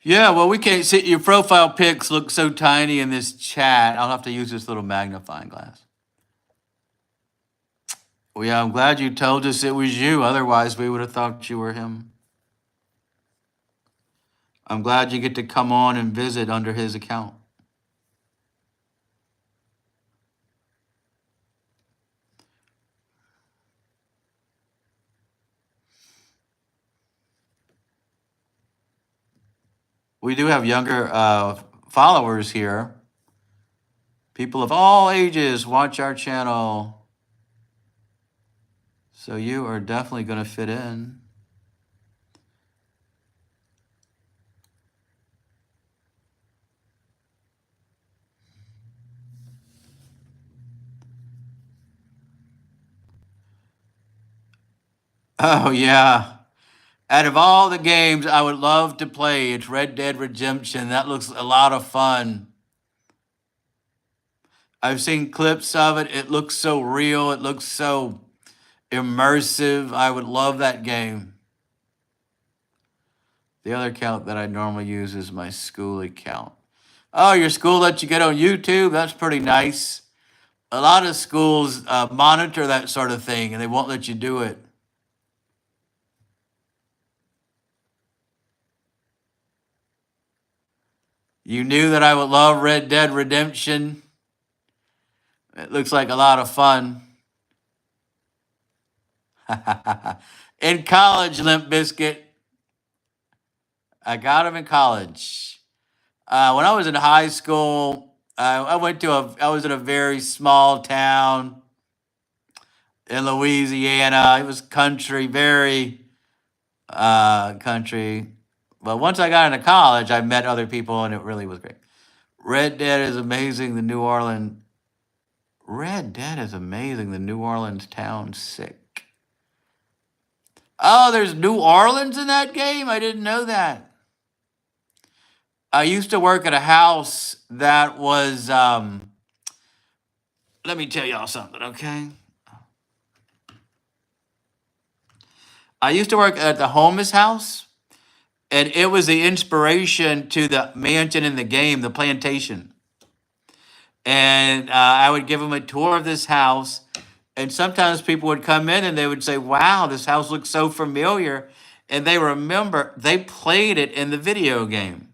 Yeah, well, we can't see. Your profile pics look so tiny in this chat. I'll have to use this little magnifying glass. Well, yeah, I'm glad you told us it was you. Otherwise, we would have thought you were him. I'm glad you get to come on and visit under his account. We do have younger followers here. People of all ages watch our channel. So you are definitely going to fit in. Oh, yeah. Out of all the games I would love to play, it's Red Dead Redemption. That looks a lot of fun. I've seen clips of it. It looks so real. It looks so immersive. I would love that game. The other account that I normally use is my school account. Oh, your school lets you get on YouTube? That's pretty nice. A lot of schools monitor that sort of thing, and they won't let you do it. You knew that I would love Red Dead Redemption. It looks like a lot of fun. In college, Limp Biscuit. I got him in college. When I was in high school, I was in a very small town in Louisiana. It was country, very country. But once I got into college, I met other people, and it really was great. Red Dead is amazing. Red Dead is amazing. The New Orleans town sick. Oh, there's New Orleans in that game? I didn't know that. I used to work at a house that was, let me tell y'all something, okay? I used to work at the homeless house, and it was the inspiration to the mansion in the game, the plantation. And I would give them a tour of this house, and sometimes people would come in and they would say, wow, this house looks so familiar. And they remember they played it in the video game.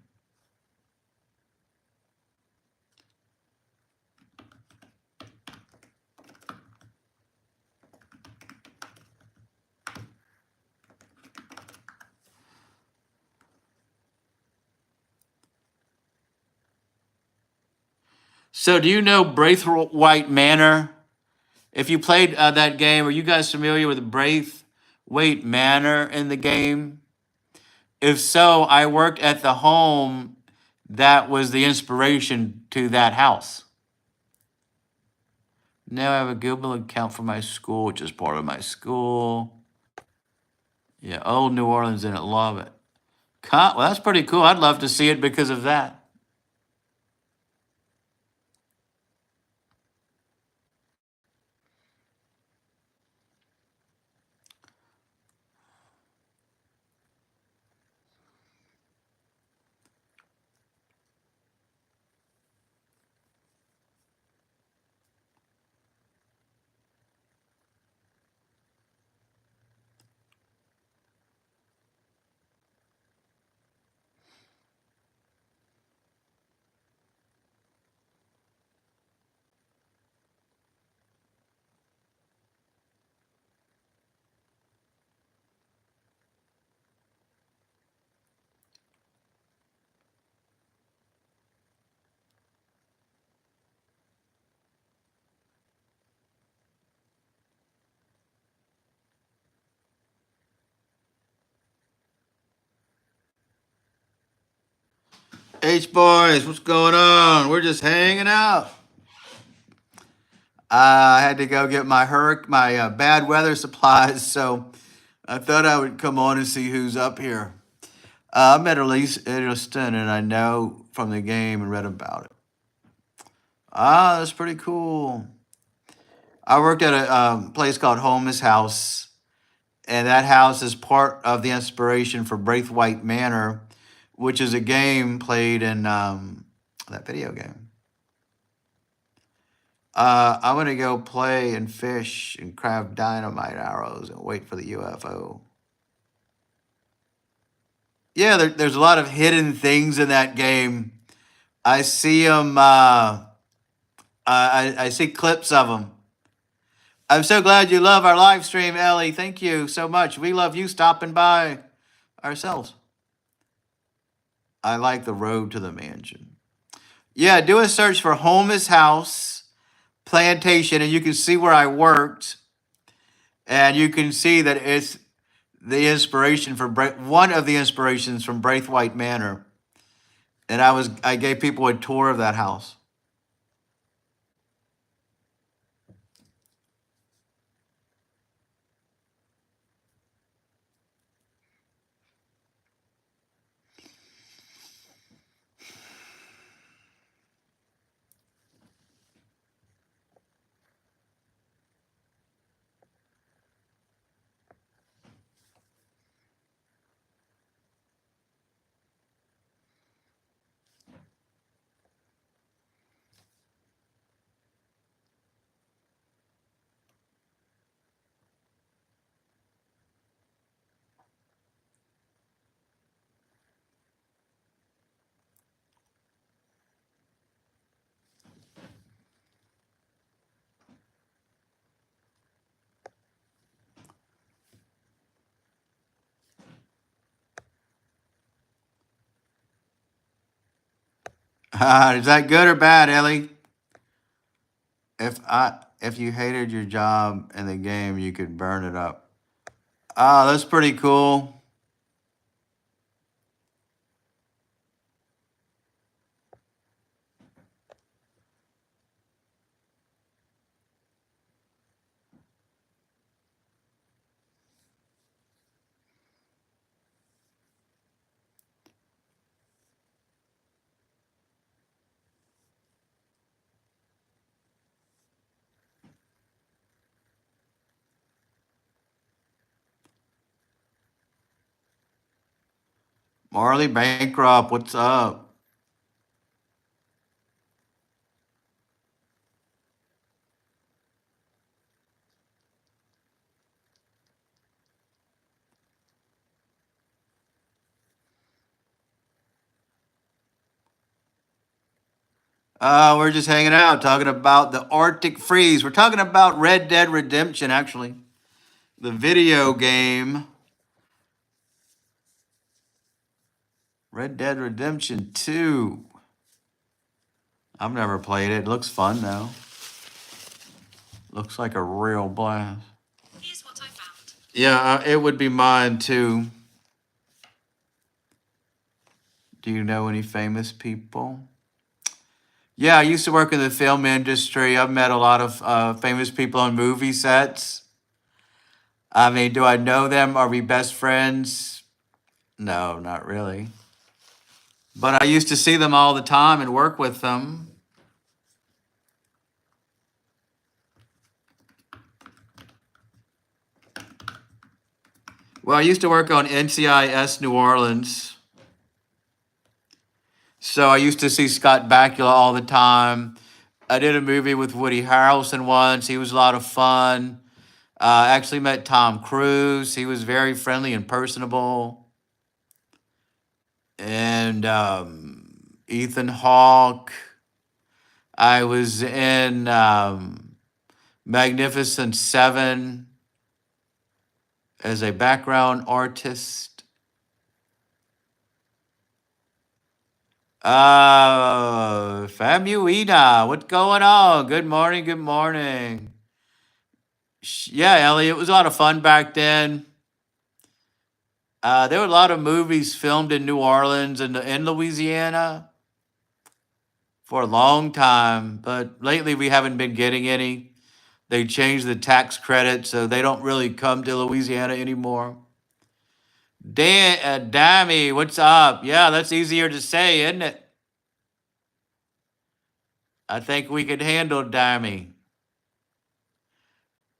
So do you know Braithwaite Manor? If you played that game, are you guys familiar with Braithwaite Manor in the game? If so, I worked at the home that was the inspiration to that house. Now I have a Google account for my school, which is part of my school. Yeah, old New Orleans in it. Love it. Well, that's pretty cool. I'd love to see it because of that. H boys, what's going on? We're just hanging out. I had to go get my bad weather supplies, so I thought I would come on and see who's up here. I'm at Edelston, and I know from the game and read about it. Ah, that's pretty cool. I worked at a place called Holmes House, and that house is part of the inspiration for Braithwaite Manor, which is a game played in that video game. I'm gonna go play and fish and craft dynamite arrows and wait for the UFO. Yeah, there's a lot of hidden things in that game. I see them. I see clips of them. I'm so glad you love our live stream, Ellie. Thank you so much. We love you stopping by ourselves. I like the road to the mansion. Yeah, do a search for Holmes House Plantation, and you can see where I worked, and you can see that it's the inspiration for one of the inspirations from Braithwaite Manor, and I gave people a tour of that house. Is that good or bad, Ellie? If you hated your job in the game, you could burn it up. Oh, that's pretty cool. Marley Bankrupt, what's up? We're just hanging out talking about the Arctic Freeze. We're talking about Red Dead Redemption, actually, the video game. Red Dead Redemption 2. I've never played it. It looks fun though. Looks like a real blast. Here's what I found. Yeah, it would be mine too. Do you know any famous people? Yeah, I used to work in the film industry. I've met a lot of famous people on movie sets. I mean, do I know them? Are we best friends? No, not really. But I used to see them all the time and work with them. Well, I used to work on NCIS New Orleans. So I used to see Scott Bakula all the time. I did a movie with Woody Harrelson once. He was a lot of fun. I actually met Tom Cruise. He was very friendly and personable. And Ethan Hawke. I was in Magnificent Seven as a background artist. Famuina, what's going on? Good morning, good morning. Yeah, Ellie, it was a lot of fun back then. There were a lot of movies filmed in New Orleans and in Louisiana for a long time, but lately we haven't been getting any. They changed the tax credit, so they don't really come to Louisiana anymore. Dammy, what's up? Yeah, that's easier to say, isn't it? I think we could handle Dammy.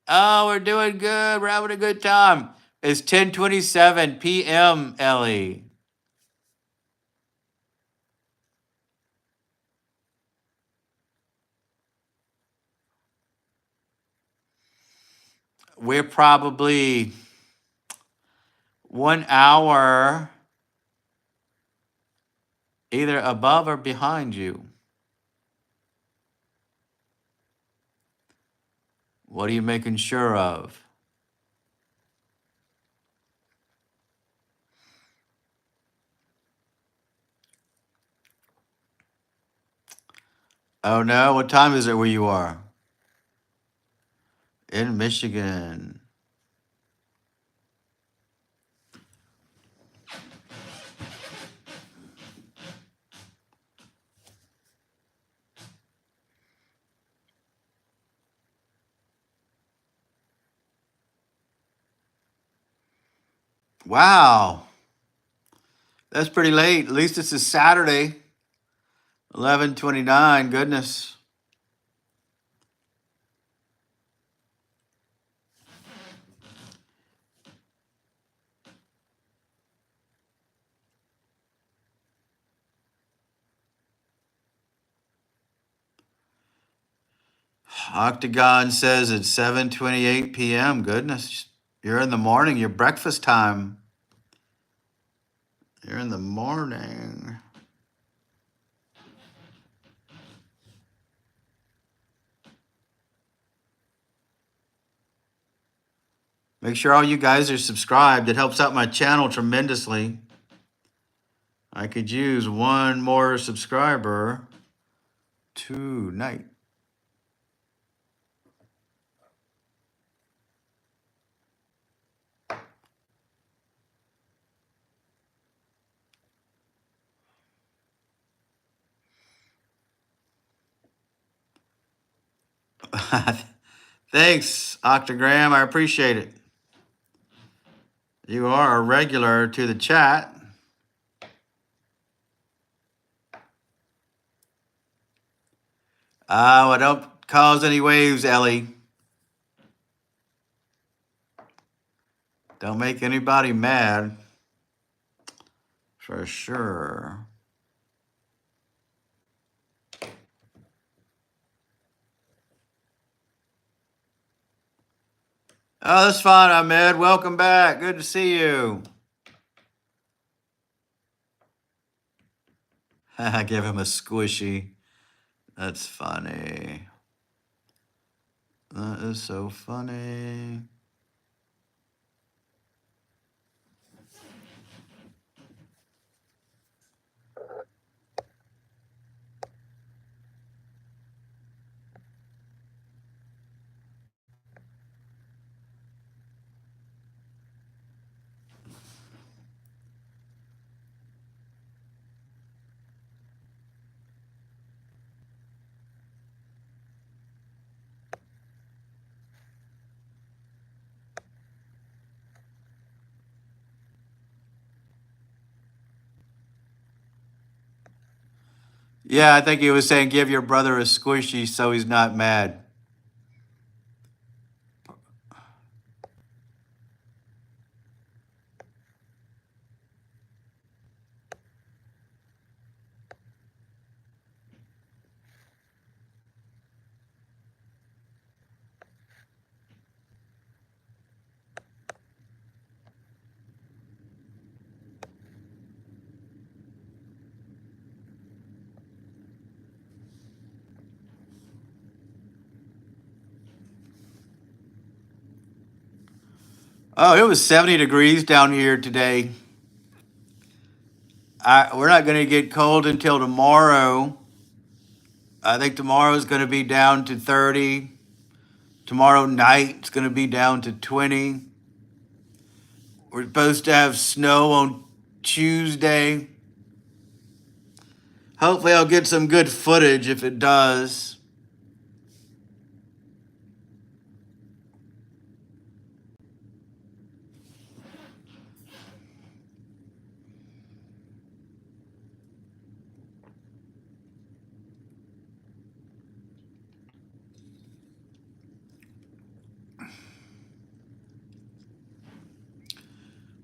Oh, we're doing good. We're having a good time. It's 10:27 p.m., Ellie. We're probably 1 hour either above or behind you. What are you making sure of? Oh no, what time is it where you are? In Michigan. Wow, that's pretty late. At least it's a Saturday. 11:29. Goodness. Octagon says it's 7:28 p.m. Goodness. You're in the morning, your breakfast time. You're in the morning. Make sure all you guys are subscribed. It helps out my channel tremendously. I could use one more subscriber tonight. Thanks, Octagram. I appreciate it. You are a regular to the chat. Well, don't cause any waves, Ellie. Don't make anybody mad. For sure. Oh, that's fine, Ahmed. Welcome back. Good to see you. Give him a squishy. That's funny. That is so funny. Yeah, I think he was saying give your brother a squishy so he's not mad. Oh, it was 70 degrees down here today. We're not going to get cold until tomorrow. I think tomorrow is going to be down to 30. Tomorrow night it's going to be down to 20. We're supposed to have snow on Tuesday. Hopefully, I'll get some good footage if it does.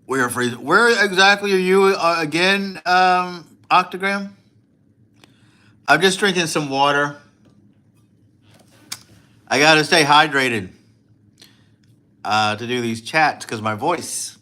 We're freezing. Where exactly are you again, Octagram? I'm just drinking some water. I got to stay hydrated to do these chats because my voice.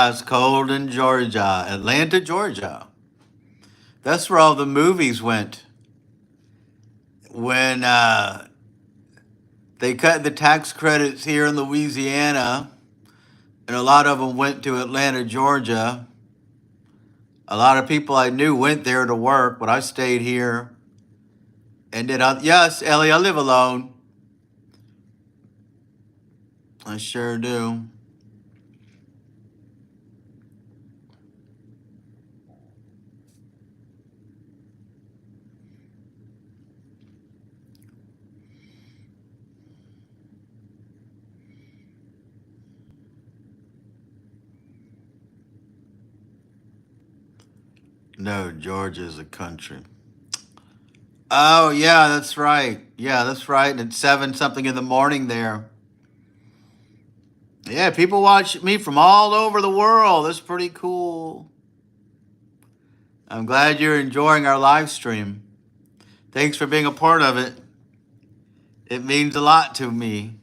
It's cold in Georgia, Atlanta, Georgia. That's where all the movies went when they cut the tax credits here in Louisiana, and a lot of them went to Atlanta, Georgia. A lot of people I knew went there to work, but I stayed here and did. Yes, Ellie, I live alone. I sure do. No, Georgia's a country. Oh, yeah, that's right. Yeah, that's right. And it's 7 something in the morning there. Yeah, people watch me from all over the world. That's pretty cool. I'm glad you're enjoying our live stream. Thanks for being a part of it. It means a lot to me.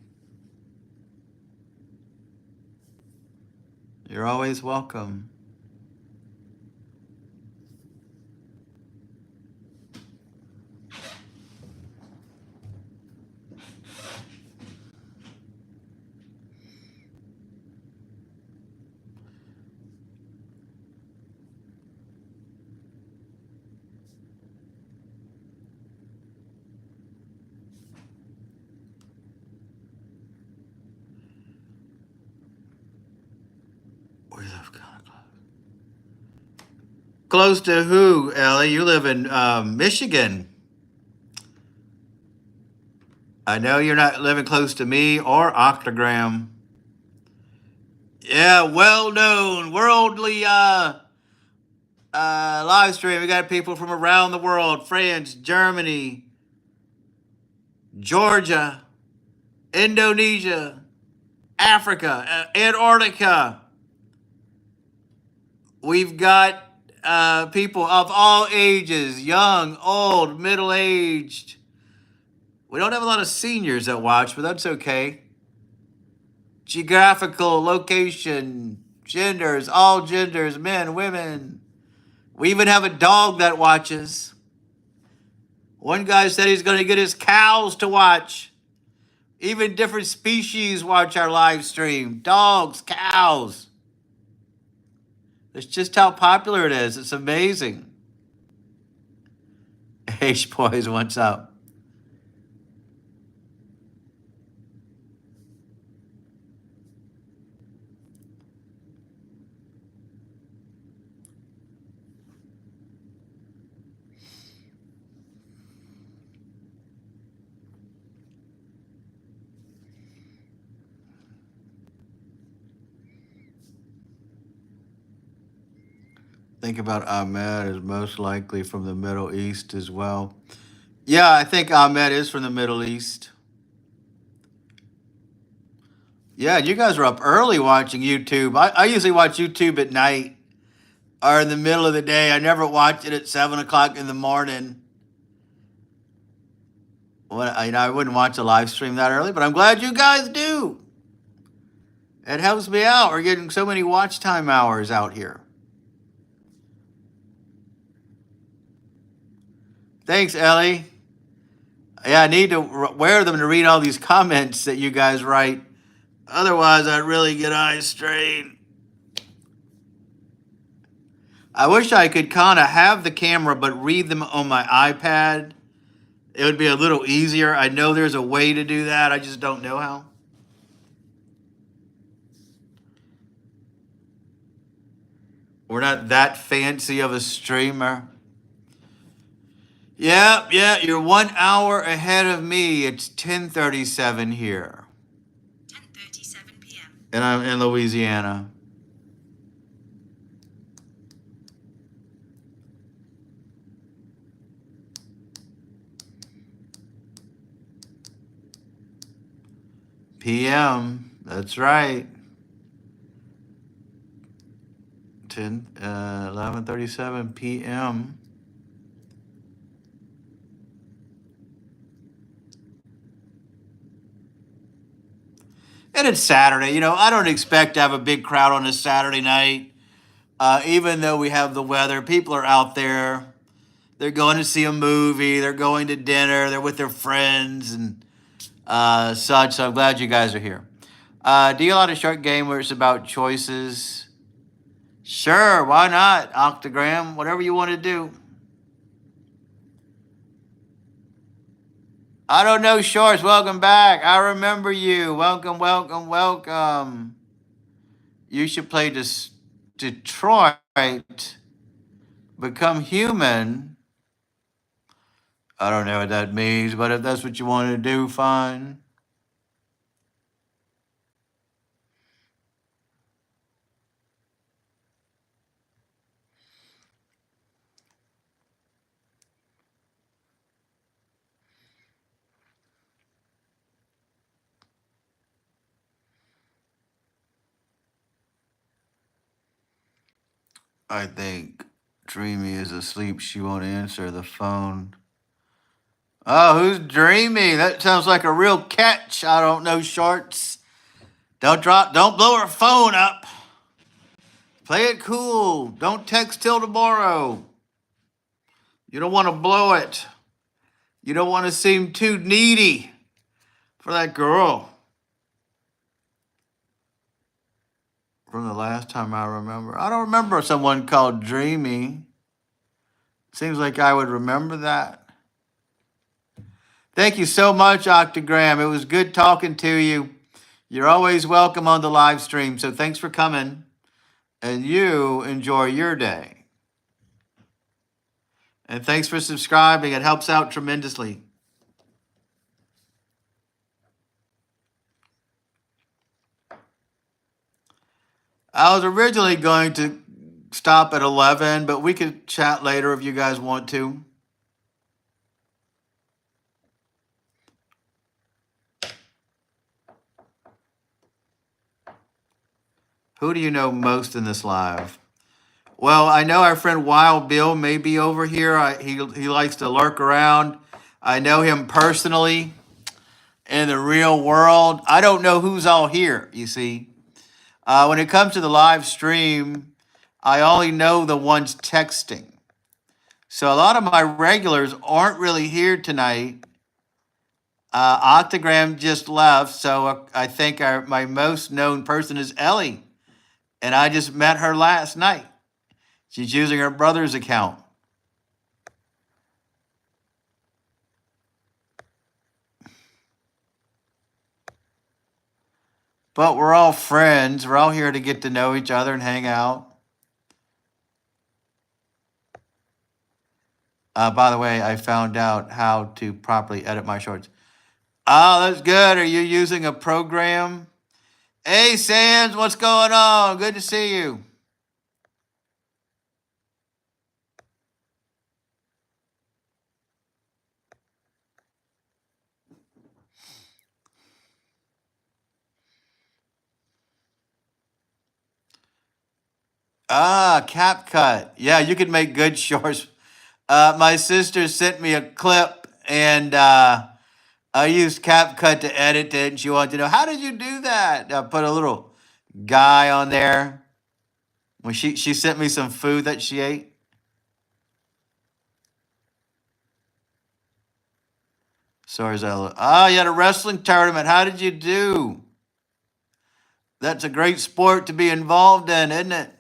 You're always welcome. We live kind of close to who, Ellie? You live in Michigan. I know you're not living close to me or Octagram. Yeah, well known, worldly live stream. We got people from around the world: France, Germany, Georgia, Indonesia, Africa, Antarctica. We've got people of all ages, young, old, middle aged. We don't have a lot of seniors that watch, but that's okay. Geographical location, genders, all genders, men, women. We even have a dog that watches. One guy said he's going to get his cows to watch. Even different species watch our live stream. Dogs, cows. It's just how popular it is. It's amazing. H boys, what's up? Think about Ahmed is most likely from the Middle East as well. Yeah, I think Ahmed is from the Middle East. Yeah, you guys are up early watching YouTube. I usually watch YouTube at night or in the middle of the day. I never watch it at 7 o'clock in the morning. When I wouldn't watch a live stream that early, but I'm glad you guys do. It helps me out. We're getting so many watch time hours out here. Thanks, Ellie. Yeah, I need to wear them to read all these comments that you guys write. Otherwise, I'd really get eyes strained. I wish I could kind of have the camera, but read them on my iPad. It would be a little easier. I know there's a way to do that. I just don't know how. We're not that fancy of a streamer. Yeah, you're 1 hour ahead of me. It's 10:37 here. 10:37 p.m. And I'm in Louisiana. PM. That's right. 11:37 p.m. And it's Saturday. I don't expect to have a big crowd on a Saturday night. Even though we have the weather, people are out there. They're going to see a movie. They're going to dinner. They're with their friends and such. So I'm glad you guys are here. Do you like a short game where it's about choices? Sure, why not? Octagram, whatever you want to do. I don't know, Shorts. Welcome back. I remember you. Welcome, welcome, welcome. You should play Detroit, Become Human. I don't know what that means, but if that's what you want to do, fine. I think Dreamy is asleep. She won't answer the phone. Oh, who's Dreamy? That sounds like a real catch. I don't know, Shorts. Don't blow her phone up. Play it cool. Don't text till tomorrow. You don't want to blow it. You don't want to seem too needy for that girl. From the last time I remember. I don't remember someone called Dreamy. Seems like I would remember that. Thank you so much, Octagram. It was good talking to you. You're always welcome on the live stream, so thanks for coming. And you enjoy your day. And thanks for subscribing. It helps out tremendously. I was originally going to stop at 11, but we could chat later if you guys want to. Who do you know most in this live? Well, I know our friend Wild Bill may be over here. He likes to lurk around. I know him personally in the real world. I don't know who's all here, you see. When it comes to the live stream, I only know the ones texting. So a lot of my regulars aren't really here tonight. Octagram just left, so I think my most known person is Ellie. And I just met her last night. She's using her brother's account. But we're all friends. We're all here to get to know each other and hang out. By the way, I found out how to properly edit my shorts. Oh, that's good. Are you using a program? Hey, Sands, what's going on? Good to see you. CapCut. Yeah, you can make good shorts. My sister sent me a clip, and I used CapCut to edit it, and she wanted to know, how did you do that? I put a little guy on there. When she sent me some food that she ate. Sorry, Zella. Oh, you had a wrestling tournament. How did you do? That's a great sport to be involved in, isn't it?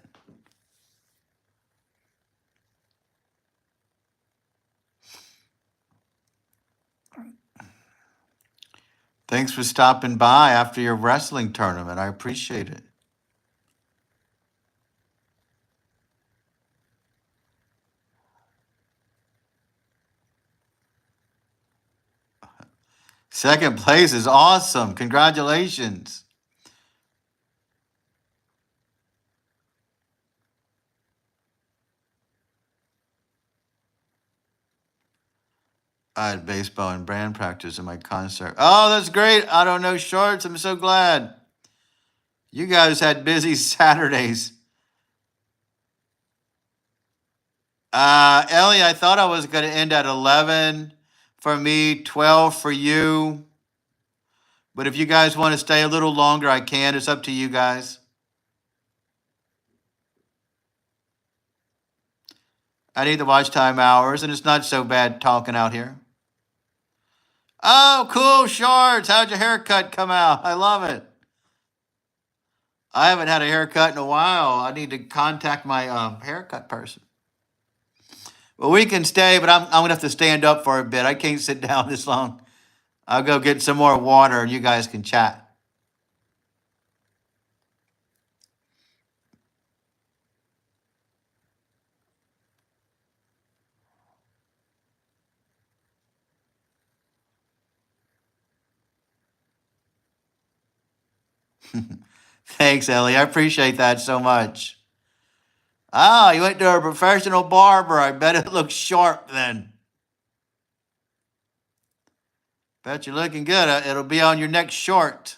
Thanks for stopping by after your wrestling tournament. I appreciate it. Second place is awesome. Congratulations. I had baseball and brand practice in my concert. Oh, that's great. I don't know shorts. I'm so glad. You guys had busy Saturdays. Ellie, I thought I was going to end at 11 for me, 12 for you. But if you guys want to stay a little longer, I can. It's up to you guys. I need the watch time hours, and it's not so bad talking out here. Oh, cool shorts. How'd your haircut come out? I love it. I haven't had a haircut in a while. I need to contact my haircut person. Well, we can stay, but I'm going to have to stand up for a bit. I can't sit down this long. I'll go get some more water, and you guys can chat. Thanks, Ellie. I appreciate that so much. Ah, you went to a professional barber. I bet it looks sharp then. Bet you're looking good. It'll be on your next short.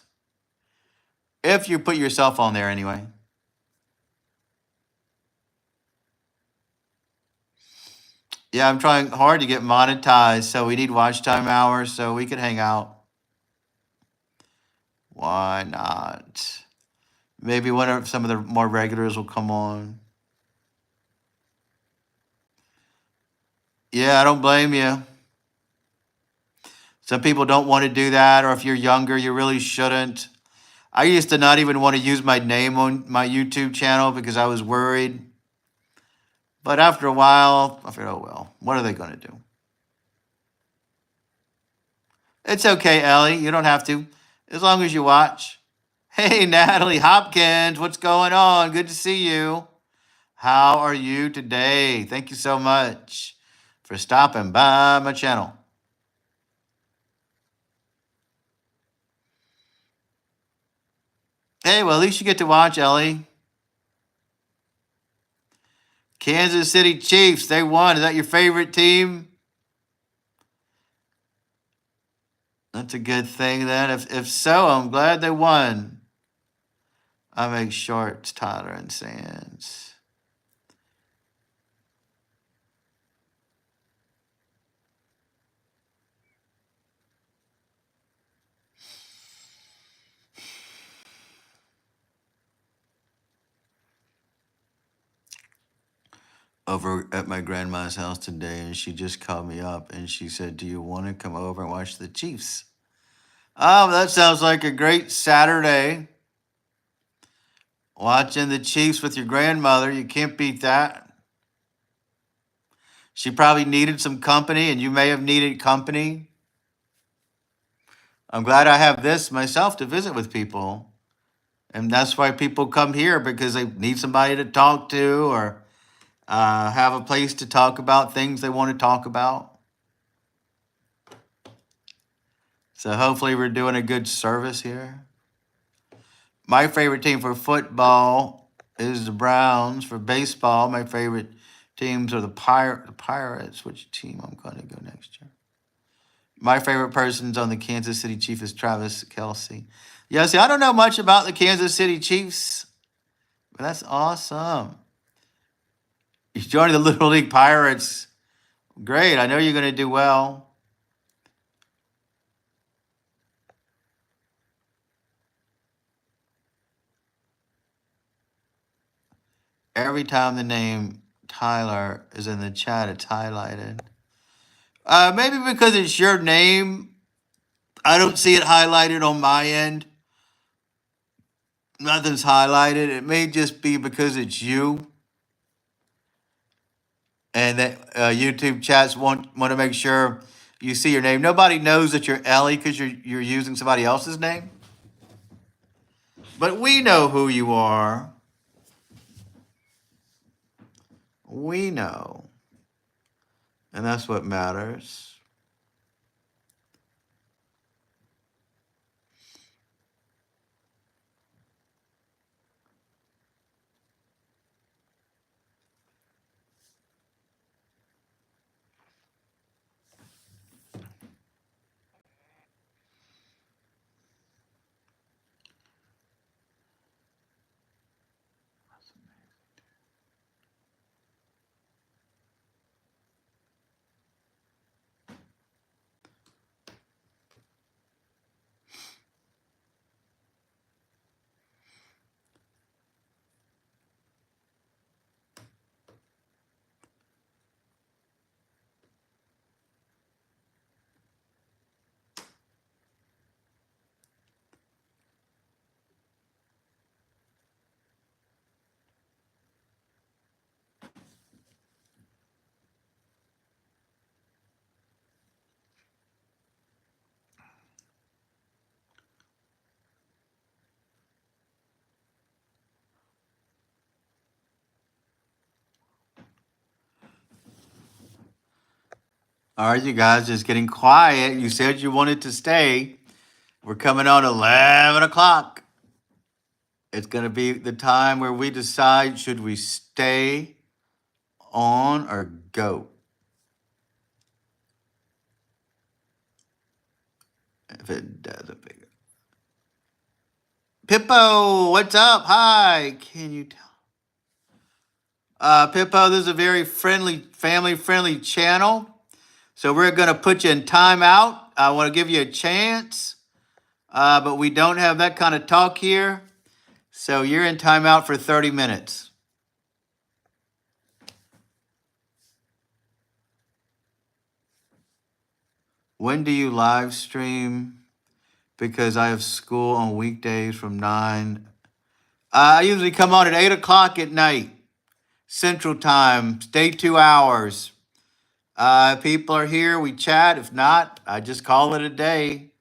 If you put yourself on there anyway. Yeah, I'm trying hard to get monetized, so we need watch time hours so we can hang out. Why not? Maybe one of some of the more regulars will come on. Yeah, I don't blame you. Some people don't want to do that, or if you're younger, you really shouldn't. I used to not even want to use my name on my YouTube channel because I was worried. But after a while, I figured, oh well, what are they going to do? It's okay, Ellie. You don't have to, as long as you watch. Hey, Natalie Hopkins, what's going on? Good to see you. How are you today? Thank you so much for stopping by my channel. Hey, well, at least you get to watch, Ellie. Kansas City Chiefs, they won. Is that your favorite team? That's a good thing then. If so, I'm glad they won. I make shorts, Tyler and Sands. Over at my grandma's house today, and she just called me up and she said, do you want to come over and watch the Chiefs? Oh, that sounds like a great Saturday. Watching the Chiefs with your grandmother, you can't beat that. She probably needed some company, and you may have needed company. I'm glad I have this myself to visit with people. And that's why people come here, because they need somebody to talk to, or have a place to talk about things they want to talk about. So hopefully we're doing a good service here. My favorite team for football is the Browns. For baseball, my favorite teams are the Pirates. Which team I'm going to go next year? My favorite person's on the Kansas City Chiefs is Travis Kelce. Yeah, see, I don't know much about the Kansas City Chiefs, but that's awesome. You're joining the Little League Pirates. Great. I know you're going to do well. Every time the name Tyler is in the chat, it's highlighted. Maybe because it's your name, I don't see it highlighted on my end. Nothing's highlighted. It may just be because it's you. And that YouTube chats want to make sure you see your name. Nobody knows that you're Ellie because you're using somebody else's name. But we know who you are. We know. And that's what matters. All right, you guys, just getting quiet. You said you wanted to stay. We're coming on 11 o'clock. It's going to be the time where we decide, should we stay on or go? If it doesn't figure. Pippo, what's up? Hi. Can you tell? Pippo, this is a very friendly, family-friendly channel. So we're going to put you in timeout. I want to give you a chance, but we don't have that kind of talk here. So you're in timeout for 30 minutes. When do you live stream? Because I have school on weekdays from 9. I usually come on at 8 o'clock at night, Central Time. Stay 2 hours. If people are here, we chat. If not, I just call it a day.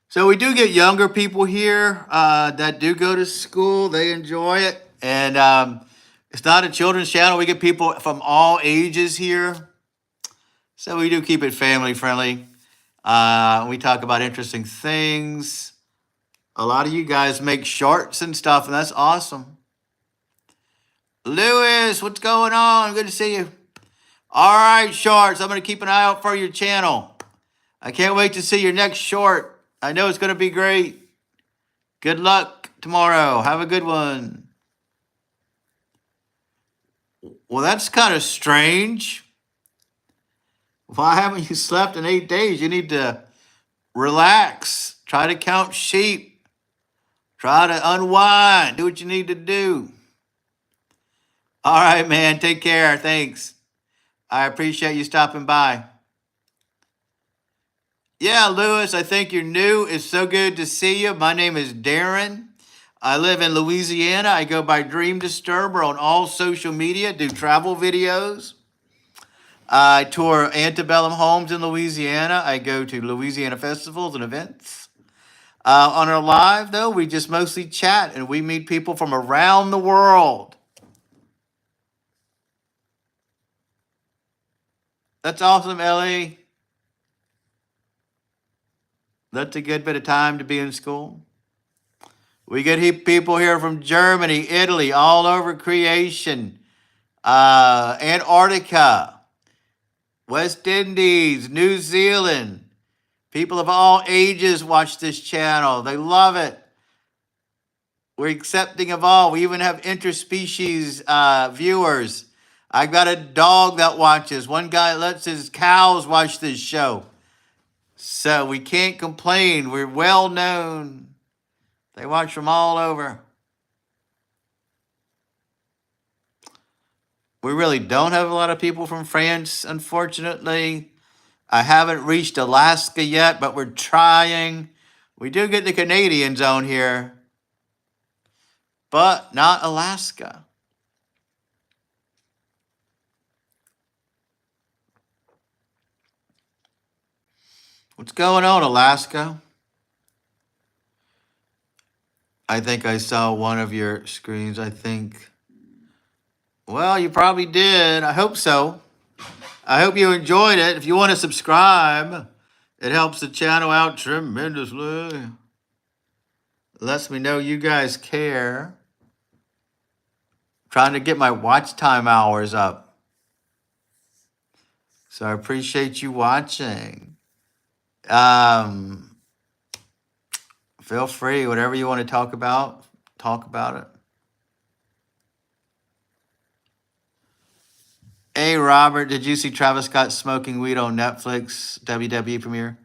So we do get younger people here that do go to school. They enjoy it. And it's not a children's channel. We get people from all ages here. So we do keep it family friendly. We talk about interesting things. A lot of you guys make shorts and stuff, and that's awesome. Lewis, what's going on? Good to see you. All right, shorts. I'm going to keep an eye out for your channel. I can't wait to see your next short. I know it's going to be great. Good luck tomorrow. Have a good one. Well, that's kind of strange. Why haven't you slept in 8 days? You need to relax. Try to count sheep. Try to unwind. Do what you need to do. All right, man. Take care. Thanks. I appreciate you stopping by. Yeah, Lewis, I think you're new. It's so good to see you. My name is Darren. I live in Louisiana. I go by Dream Disturber on all social media, do travel videos. I tour antebellum homes in Louisiana. I go to Louisiana festivals and events. On our live, though, we just mostly chat and we meet people from around the world. That's awesome, Ellie. That's a good bit of time to be in school. We get people here from Germany, Italy, all over creation, Antarctica, West Indies, New Zealand. People of all ages watch this channel. They love it. We're accepting of all. We even have interspecies viewers. I got a dog that watches. One guy lets his cows watch this show. So we can't complain. We're well known. They watch from all over. We really don't have a lot of people from France, unfortunately. I haven't reached Alaska yet, but we're trying. We do get the Canadians on here, but not Alaska. What's going on, Alaska? I think I saw one of your screens. I think, well, you probably did. I hope so. I hope you enjoyed it. If you want to subscribe, it helps the channel out tremendously. Lets me know you guys care. Trying to get my watch time hours up. So I appreciate you watching. Feel free, whatever you want to talk about it. Hey, Robert, did you see Travis Scott smoking weed on Netflix WWE premiere?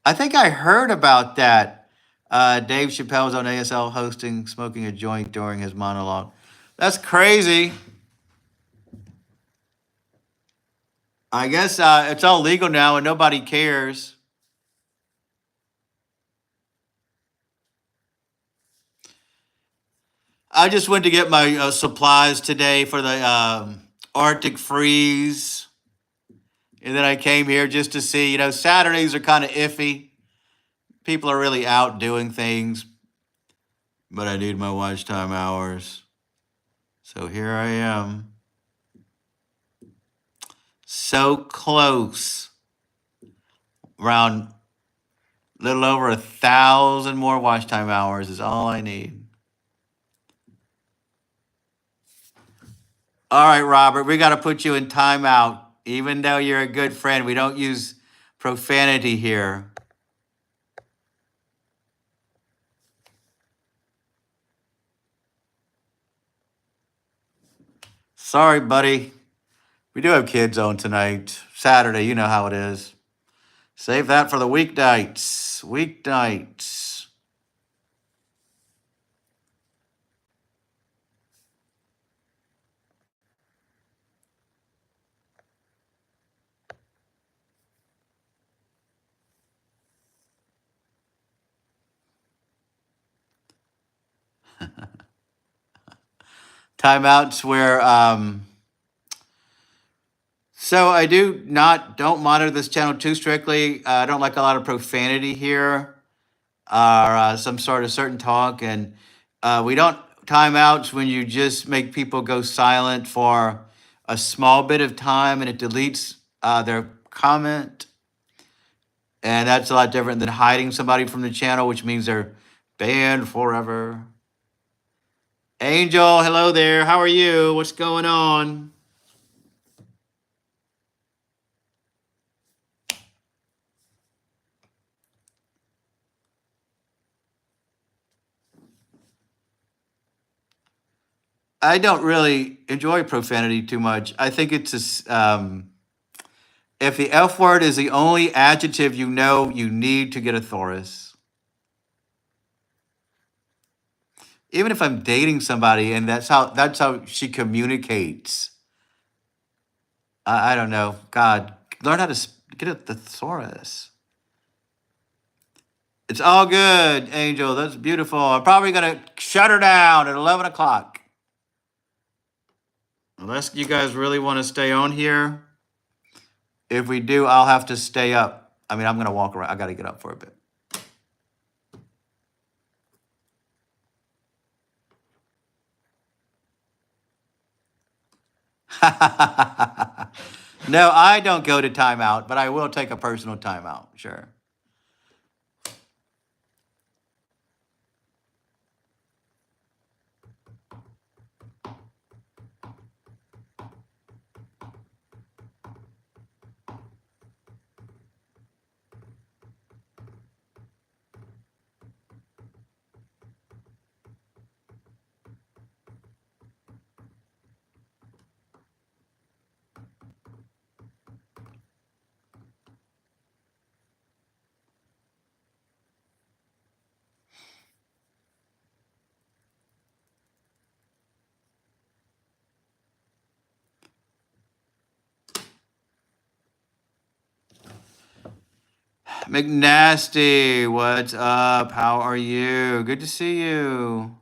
I think I heard about that. Dave Chappelle was on ASL hosting, smoking a joint during his monologue. That's crazy. I guess it's all legal now and nobody cares. I just went to get my supplies today for the Arctic freeze. And then I came here just to see, Saturdays are kind of iffy. People are really out doing things. But I need my watch time hours. So here I am. So close. Around a little over 1,000 more watch time hours is all I need. All right, Robert, we got to put you in timeout. Even though you're a good friend, we don't use profanity here. Sorry, buddy. We do have kids on tonight. Saturday, you know how it is. Save that for the weeknights. Weeknights. Timeouts where so I don't monitor this channel too strictly. I don't like a lot of profanity here or some sort of certain talk, and we don't timeouts when you just make people go silent for a small bit of time and it deletes their comment. And that's a lot different than hiding somebody from the channel, which means they're banned forever. Angel, hello there. How are you? What's going on? I don't really enjoy profanity too much. I think it's if the F word is the only adjective you need to get a Thoris. Even if I'm dating somebody and that's how she communicates. I don't know. God, learn how to get a thesaurus. It's all good, Angel. That's beautiful. I'm probably gonna shut her down at 11 o'clock. Unless you guys really want to stay on here. If we do, I'll have to stay up. I mean, I'm gonna walk around. I gotta get up for a bit. No, I don't go to timeout, but I will take a personal timeout. Sure. McNasty, what's up? How are you? Good to see you.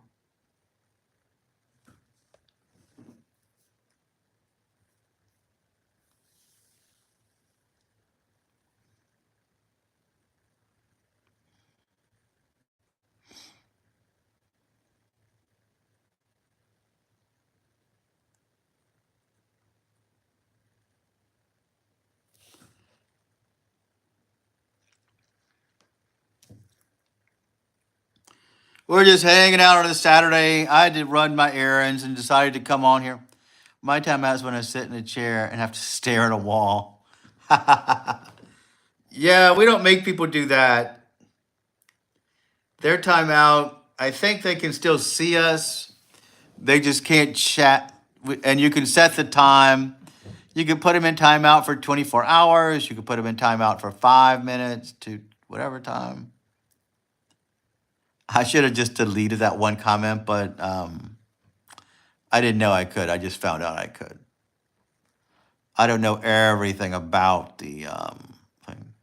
We're just hanging out on a Saturday. I did run my errands and decided to come on here. My timeout is when I sit in a chair and have to stare at a wall. Yeah, we don't make people do that. Their timeout, I think they can still see us. They just can't chat. And you can set the time. You can put them in timeout for 24 hours. You can put them in timeout for 5 minutes to whatever time. I should have just deleted that one comment, but I didn't know I could. I just found out I could. I don't know everything about the thing.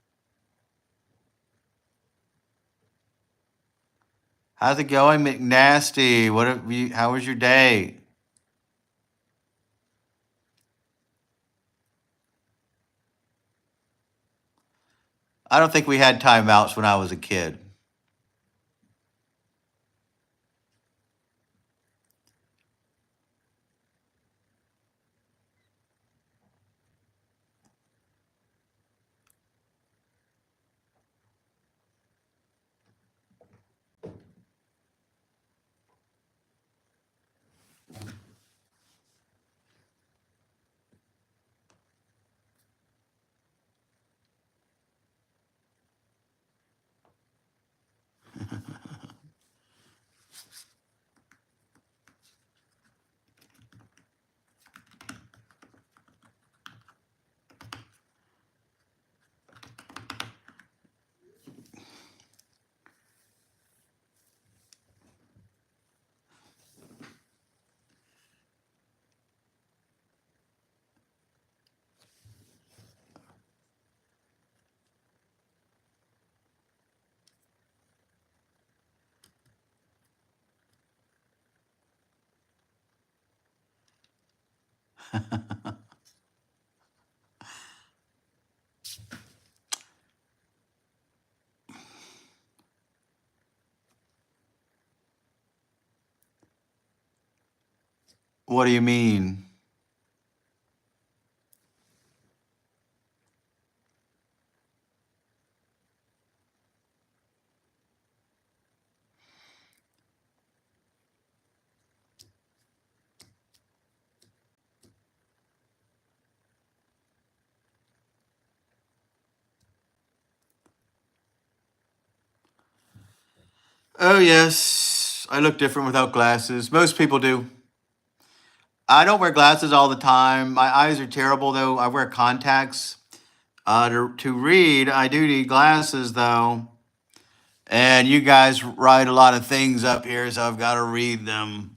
How's it going, McNasty? What have you? How was your day? I don't think we had timeouts when I was a kid. What do you mean? Oh, yes. I look different without glasses. Most people do. I don't wear glasses all the time. My eyes are terrible, though. I wear contacts. To read, I do need glasses, though. And you guys write a lot of things up here, so I've got to read them.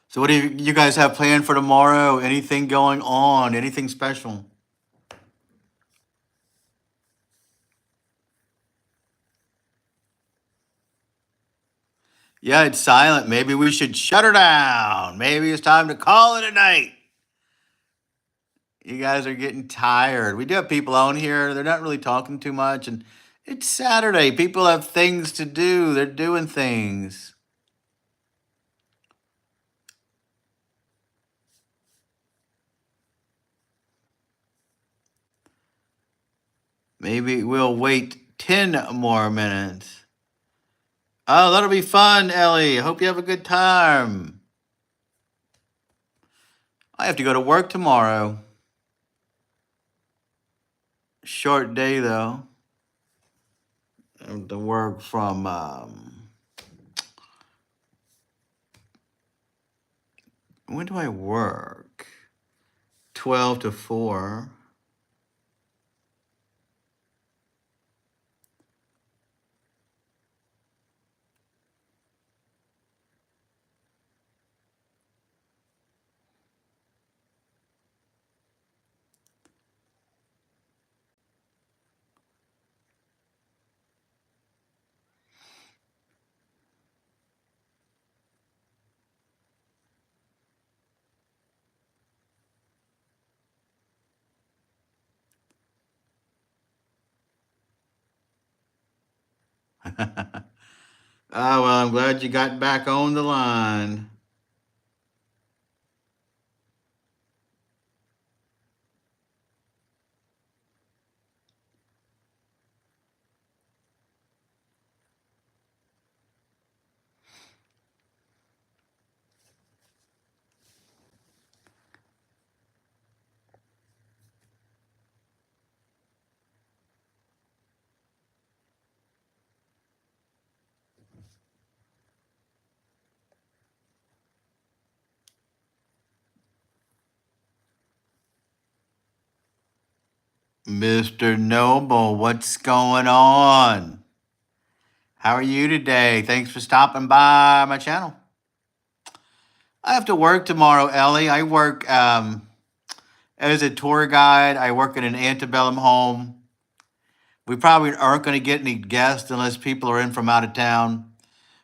So what do you guys have planned for tomorrow? Anything going on? Anything special? Yeah, it's silent. Maybe we should shut her down. Maybe it's time to call it a night. You guys are getting tired. We do have people on here. They're not really talking too much. And it's Saturday. People have things to do. They're doing things. Maybe we'll wait 10 more minutes. Oh, that'll be fun, Ellie. Hope you have a good time. I have to go to work tomorrow. Short day, though. I have to work from when do I work? 12 to 4. Oh, well, I'm glad you got back on the line. Mr. Noble, what's going on? How are you today? Thanks for stopping by my channel. I have to work tomorrow, Ellie. I work as a tour guide. I work in an antebellum home. We probably aren't going to get any guests unless people are in from out of town.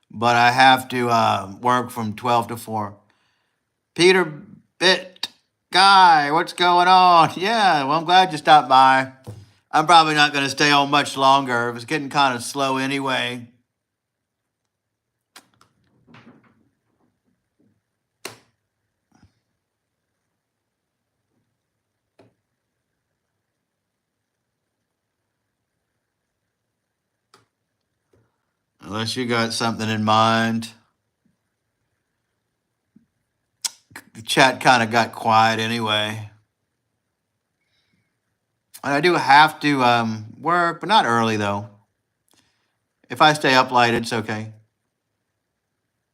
But I have to work from 12 to 4. Peter Bit Guy, what's going on? Yeah, well, I'm glad you stopped by. I'm probably not going to stay on much longer. It was getting kind of slow anyway. Unless you got something in mind. The chat kind of got quiet anyway. And I do have to work, but not early though. If I stay up late, it's okay.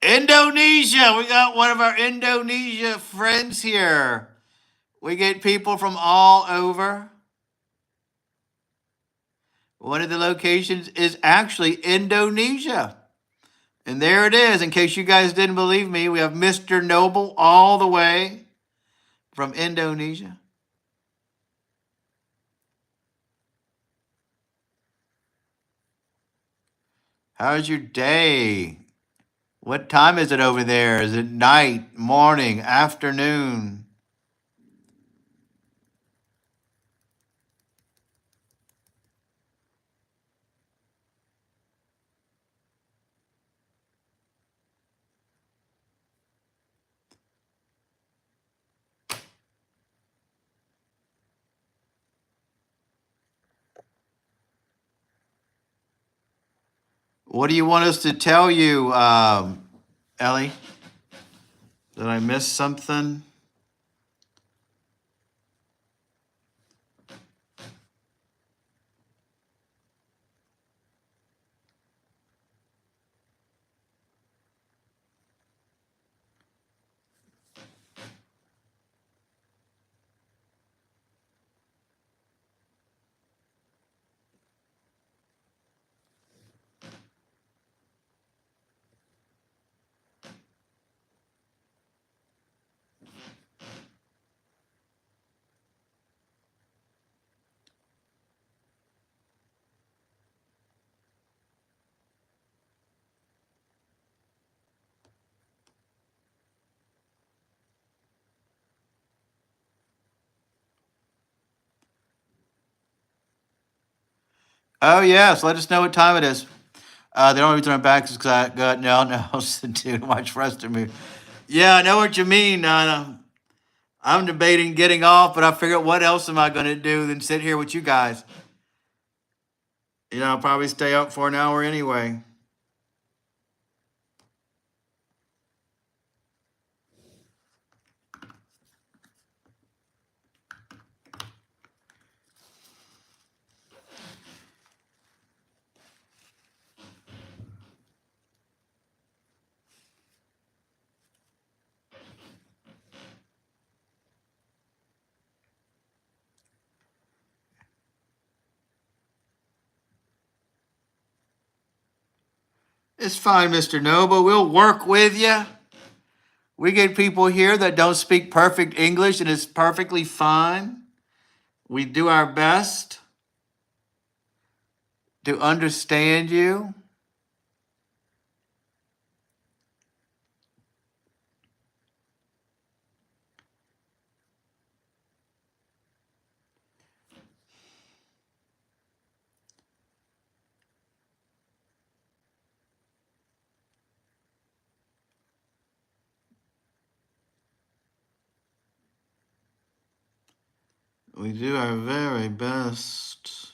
Indonesia! We got one of our Indonesia friends here. We get people from all over. One of the locations is actually Indonesia. And there it is. In case you guys didn't believe me, we have Mr. Noble all the way from Indonesia. How's your day? What time is it over there? Is it night, morning, afternoon? What do you want us to tell you, Ellie? Did I miss something? Oh, yes. Let us know what time it is. The only reason I'm back is because I got nothing else to do, too much for us to move. Yeah, I know what you mean. I'm debating getting off, but I figured what else am I going to do than sit here with you guys? I'll probably stay up for an hour anyway. It's fine, Mr. Noble. We'll work with you. We get people here that don't speak perfect English, and it's perfectly fine. We do our best to understand you. We do our very best.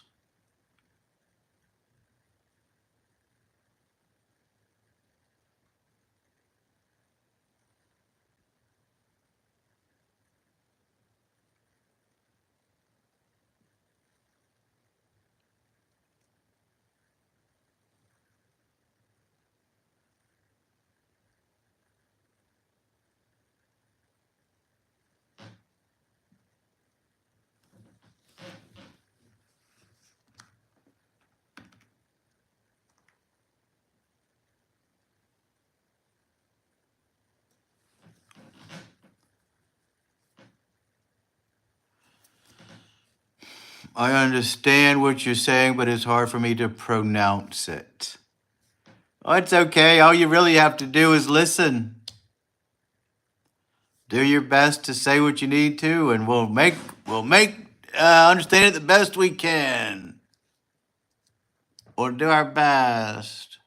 I understand what you're saying, but it's hard for me to pronounce it. Oh, it's okay. All you really have to do is listen. Do your best to say what you need to, and we'll make understand it the best we can. We'll do our best.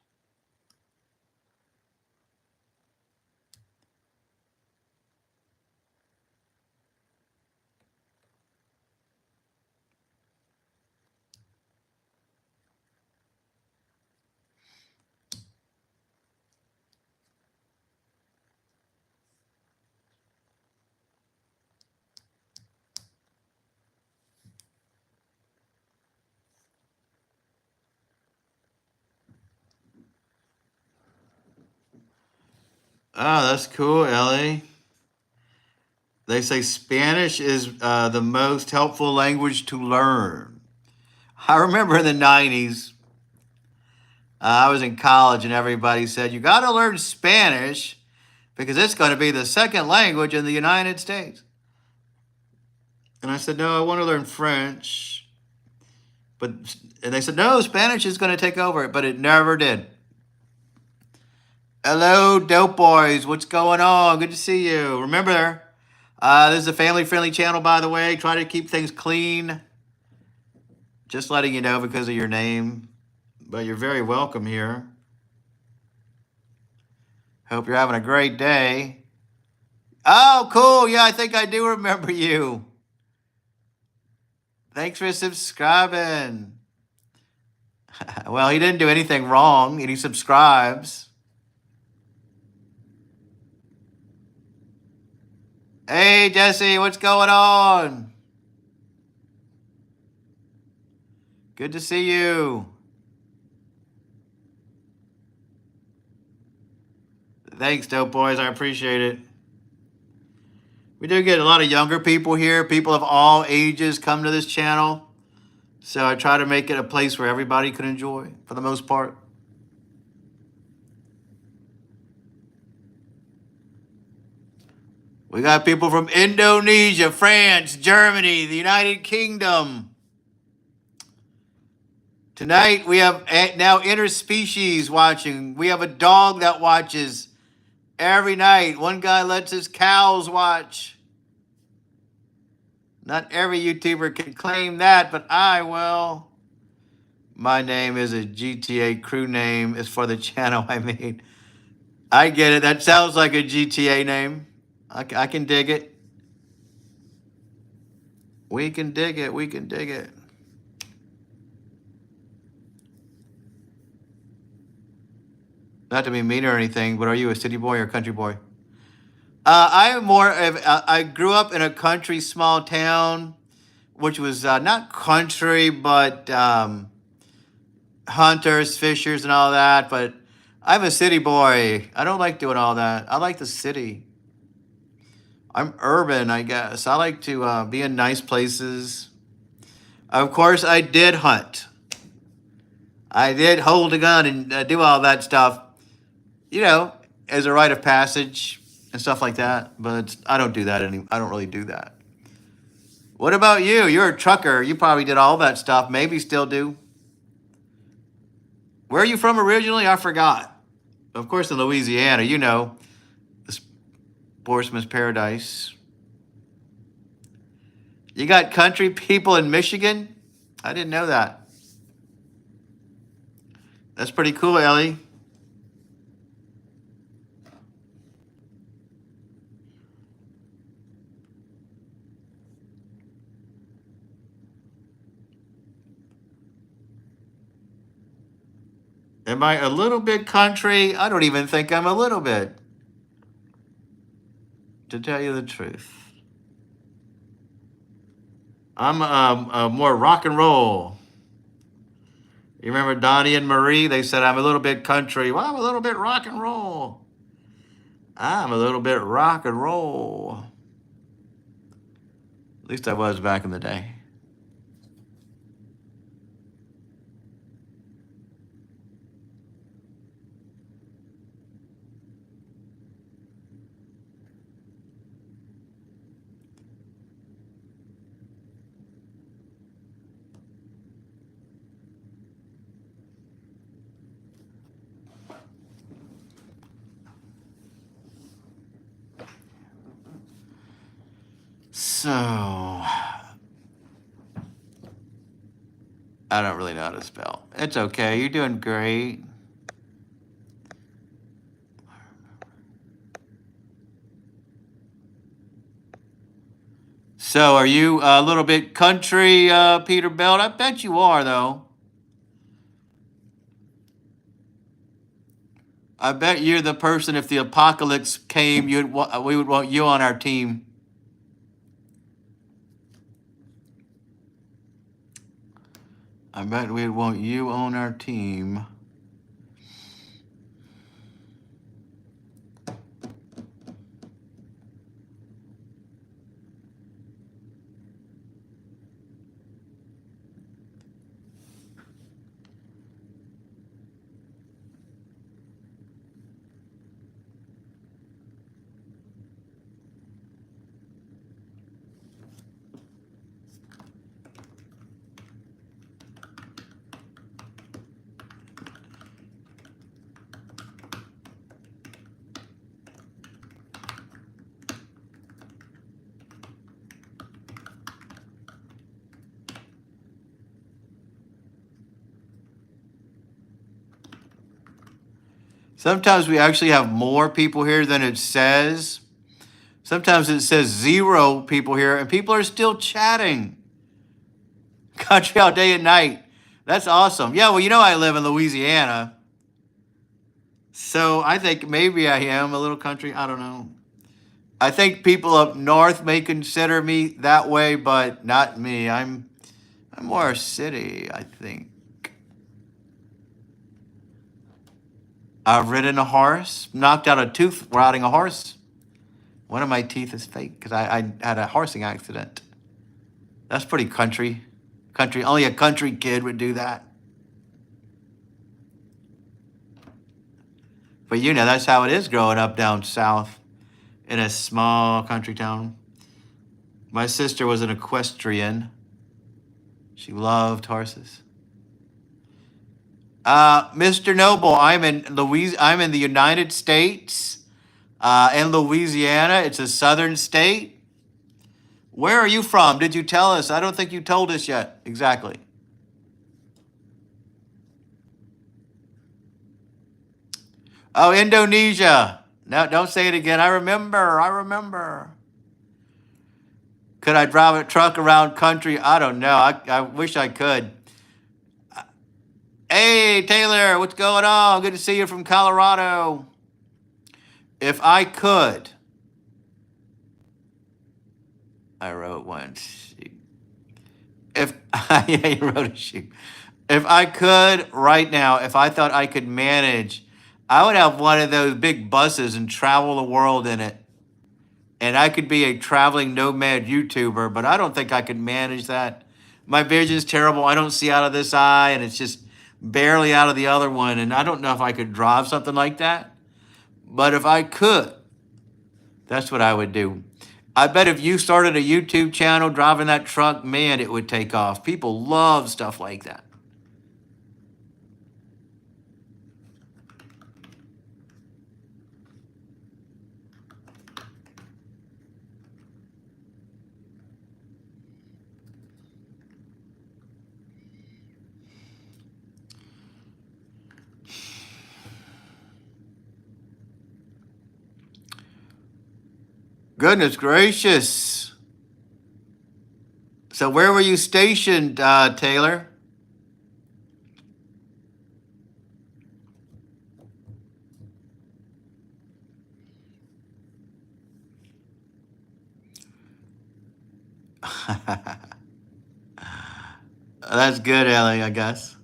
Oh, that's cool, Ellie. They say Spanish is the most helpful language to learn. I remember in the 90s, I was in college and everybody said, you got to learn Spanish because it's going to be the second language in the United States. And I said, no, I want to learn French. And they said, no, Spanish is going to take over it, but it never did. Hello, Dope Boys. What's going on? Good to see you. Remember, this is a family-friendly channel, by the way. Try to keep things clean. Just letting you know because of your name. But you're very welcome here. Hope you're having a great day. Oh, cool. Yeah, I think I do remember you. Thanks for subscribing. Well, he didn't do anything wrong, and he subscribes. Hey, Jesse, what's going on? Good to see you. Thanks, Dope Boys. I appreciate it. We do get a lot of younger people here. People of all ages come to this channel. So I try to make it a place where everybody can enjoy, for the most part. We got people from Indonesia, France, Germany, the United Kingdom. Tonight we have now interspecies watching. We have a dog that watches every night. One guy lets his cows watch. Not every YouTuber can claim that, but I will. My name is a GTA crew name. It's for the channel I made. I get it. That sounds like a GTA name. I can dig it. We can dig it. We can dig it. Not to be mean or anything, but are you a city boy or a country boy? I am more of. I grew up in a country small town, which was not country, but hunters, fishers, and all that. But I'm a city boy. I don't like doing all that. I like the city. I'm urban, I guess. I like to be in nice places. Of course, I did hunt. I did hold a gun and do all that stuff, you know, as a rite of passage and stuff like that. But I don't do that I don't really do that. What about you? You're a trucker. You probably did all that stuff. Maybe still do. Where are you from originally? I forgot. Of course, in Louisiana, you know, the sportsman's paradise. You got country people in Michigan? I didn't know that. That's pretty cool, Ellie. Am I a little bit country? I don't even think I'm a little bit, to tell you the truth. I'm more rock and roll. You remember Donnie and Marie? They said I'm a little bit country. Well, I'm a little bit rock and roll. I'm a little bit rock and roll. At least I was back in the day. So, I don't really know how to spell. It's okay. You're doing great. So, are you a little bit country, Peterbilt? I bet you are, though. I bet you're the person. If the apocalypse came, we would want you on our team. I bet we'd want you on our team. Sometimes we actually have more people here than it says. Sometimes it says 0 people here, and people are still chatting. Country all day and night. That's awesome. Yeah, well, you know I live in Louisiana. So I think maybe I am a little country. I don't know. I think people up north may consider me that way, but not me. I'm more city, I think. I've ridden a horse, knocked out a tooth riding a horse. One of my teeth is fake because I had a horsing accident. That's pretty country. Country, only a country kid would do that. But you know, that's how it is growing up down south in a small country town. My sister was an equestrian. She loved horses. Mr. Noble, I'm in the United States, in Louisiana. It's a southern state. Where are you from? Did you tell us? I don't think you told us yet. Exactly. Oh, Indonesia. No, don't say it again. I remember. I remember. Could I drive a truck around country? I don't know. I wish I could. Hey, Taylor, what's going on? Good to see you from Colorado. If I could, I wrote one. If yeah, you wrote a sheep. If I could right now, if I thought I could manage, I would have one of those big buses and travel the world in it. And I could be a traveling nomad YouTuber, but I don't think I could manage that. My vision's terrible. I don't see out of this eye, and it's just barely out of the other one. And I don't know if I could drive something like that. But if I could, that's what I would do. I bet if you started a YouTube channel driving that truck, man, it would take off. People love stuff like that. Goodness gracious. So where were you stationed, Taylor? That's good, Ellie, I guess.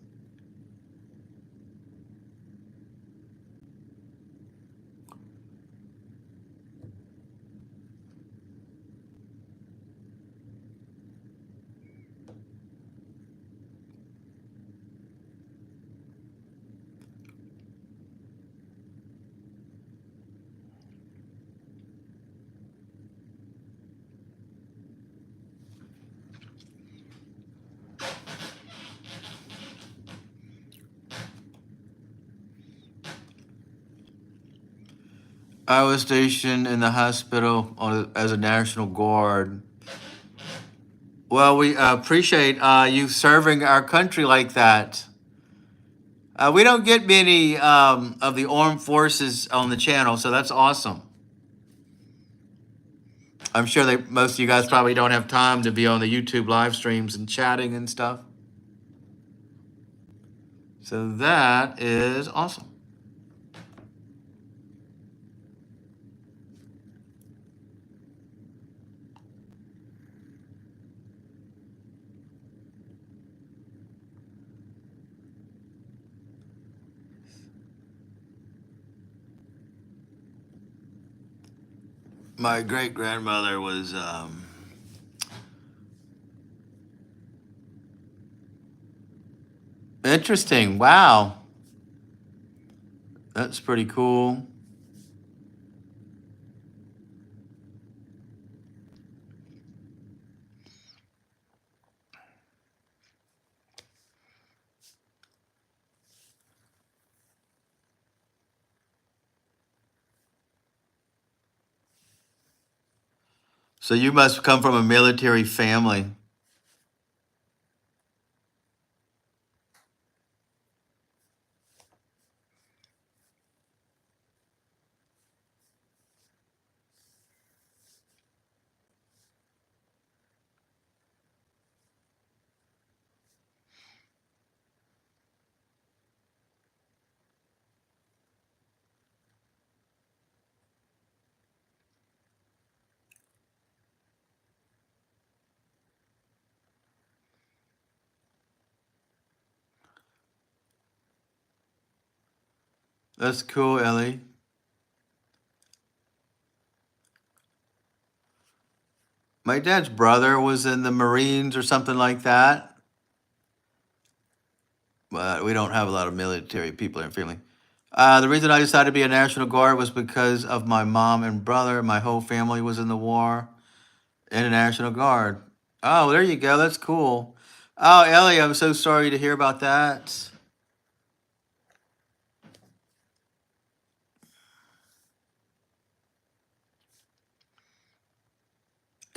I was stationed in the hospital as a National Guard. Well, we appreciate you serving our country like that. We don't get many of the armed forces on the channel, so that's awesome. I'm sure that most of you guys probably don't have time to be on the YouTube live streams and chatting and stuff. So that is awesome. My great grandmother was interesting. Wow, that's pretty cool. So you must come from a military family. That's cool, Ellie. My dad's brother was in the Marines or something like that, but we don't have a lot of military people in our family. The reason I decided to be a National Guard was because of my mom and brother. My whole family was in the war in the National Guard. Oh, there you go. That's cool. Oh, Ellie, I'm so sorry to hear about that.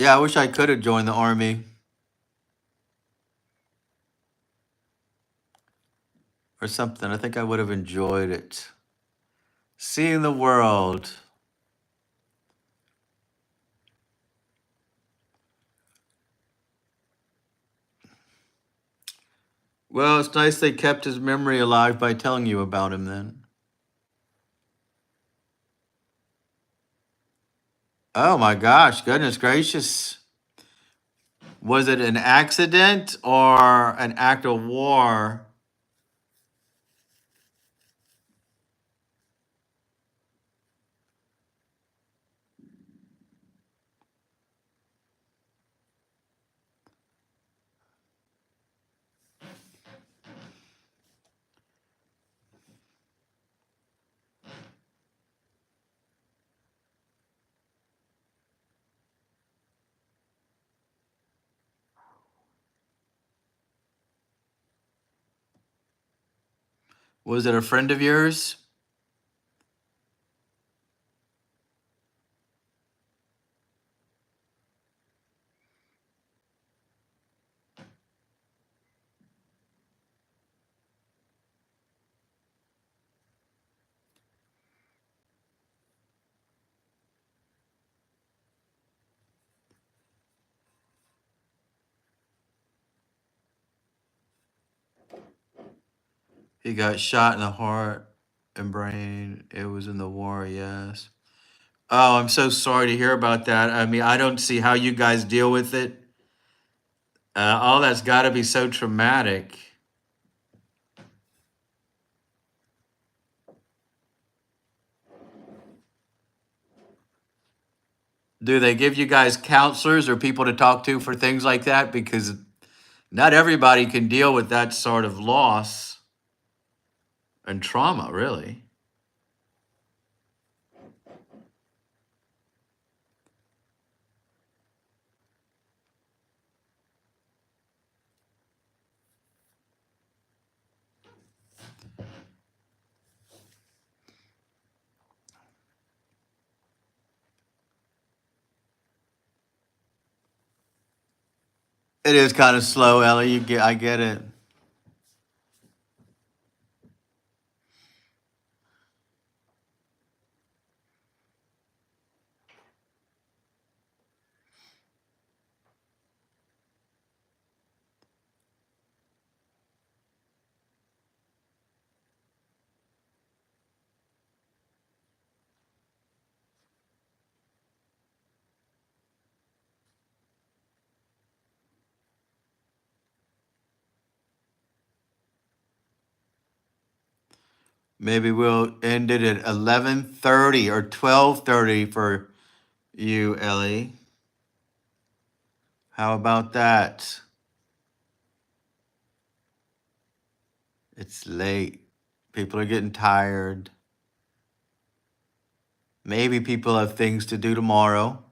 Yeah, I wish I could have joined the Army or something. I think I would have enjoyed it. Seeing the world. Well, it's nice they kept his memory alive by telling you about him then. Oh my gosh, goodness gracious. Was it an accident or an act of war? Was it a friend of yours? He got shot in the heart and brain. It was in the war, yes. Oh, I'm so sorry to hear about that. I mean, I don't see how you guys deal with it. All that's got to be so traumatic. Do they give you guys counselors or people to talk to for things like that? Because not everybody can deal with that sort of loss and trauma, really. It is kind of slow, Ellie. I get it. Maybe we'll end it at 11:30 or 12:30 for you, Ellie. How about that? It's late. People are getting tired. Maybe people have things to do tomorrow.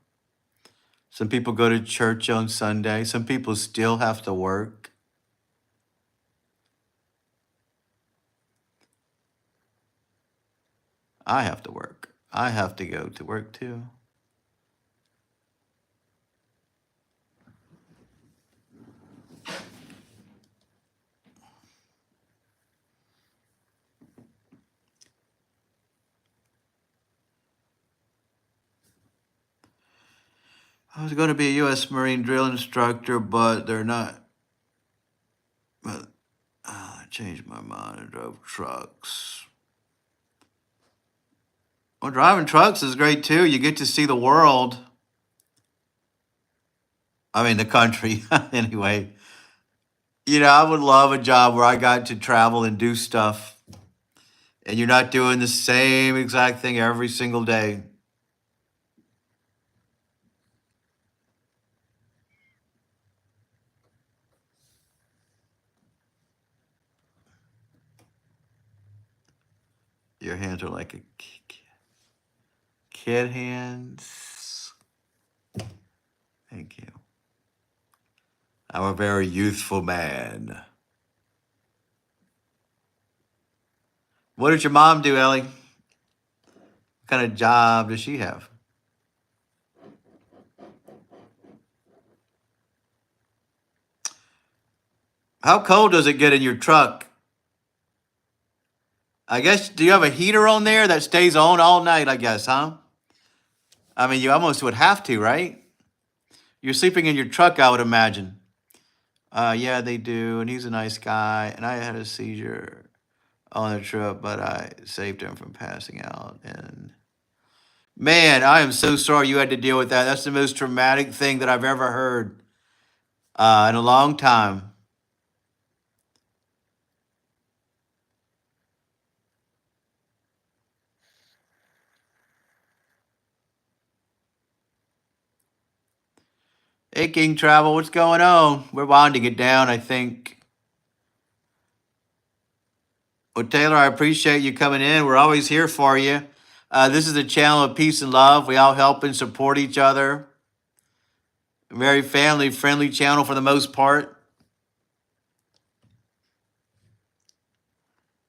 Some people go to church on Sunday. Some people still have to work. I have to work. I have to go to work too. I was going to be a U.S. Marine drill instructor, but they're not. But I changed my mind and drove trucks. Well, driving trucks is great too. You get to see the world. I mean, the country, anyway. You know, I would love a job where I got to travel and do stuff, and you're not doing the same exact thing every single day. Your hands are like a kid hands. Thank you. I'm a very youthful man. What did your mom do, Ellie? What kind of job does she have? How cold does it get in your truck? I guess, do you have a heater on there that stays on all night, I guess, huh? I mean, you almost would have to, right? You're sleeping in your truck, I would imagine. Yeah, they do. And he's a nice guy. And I had a seizure on the trip, but I saved him from passing out. And man, I am so sorry you had to deal with that. That's the most traumatic thing that I've ever heard in a long time. Hey, King Travel, what's going on? We're winding it down, I think. Well, Taylor, I appreciate you coming in. We're always here for you. This is a channel of peace and love. We all help and support each other. Very family friendly channel for the most part.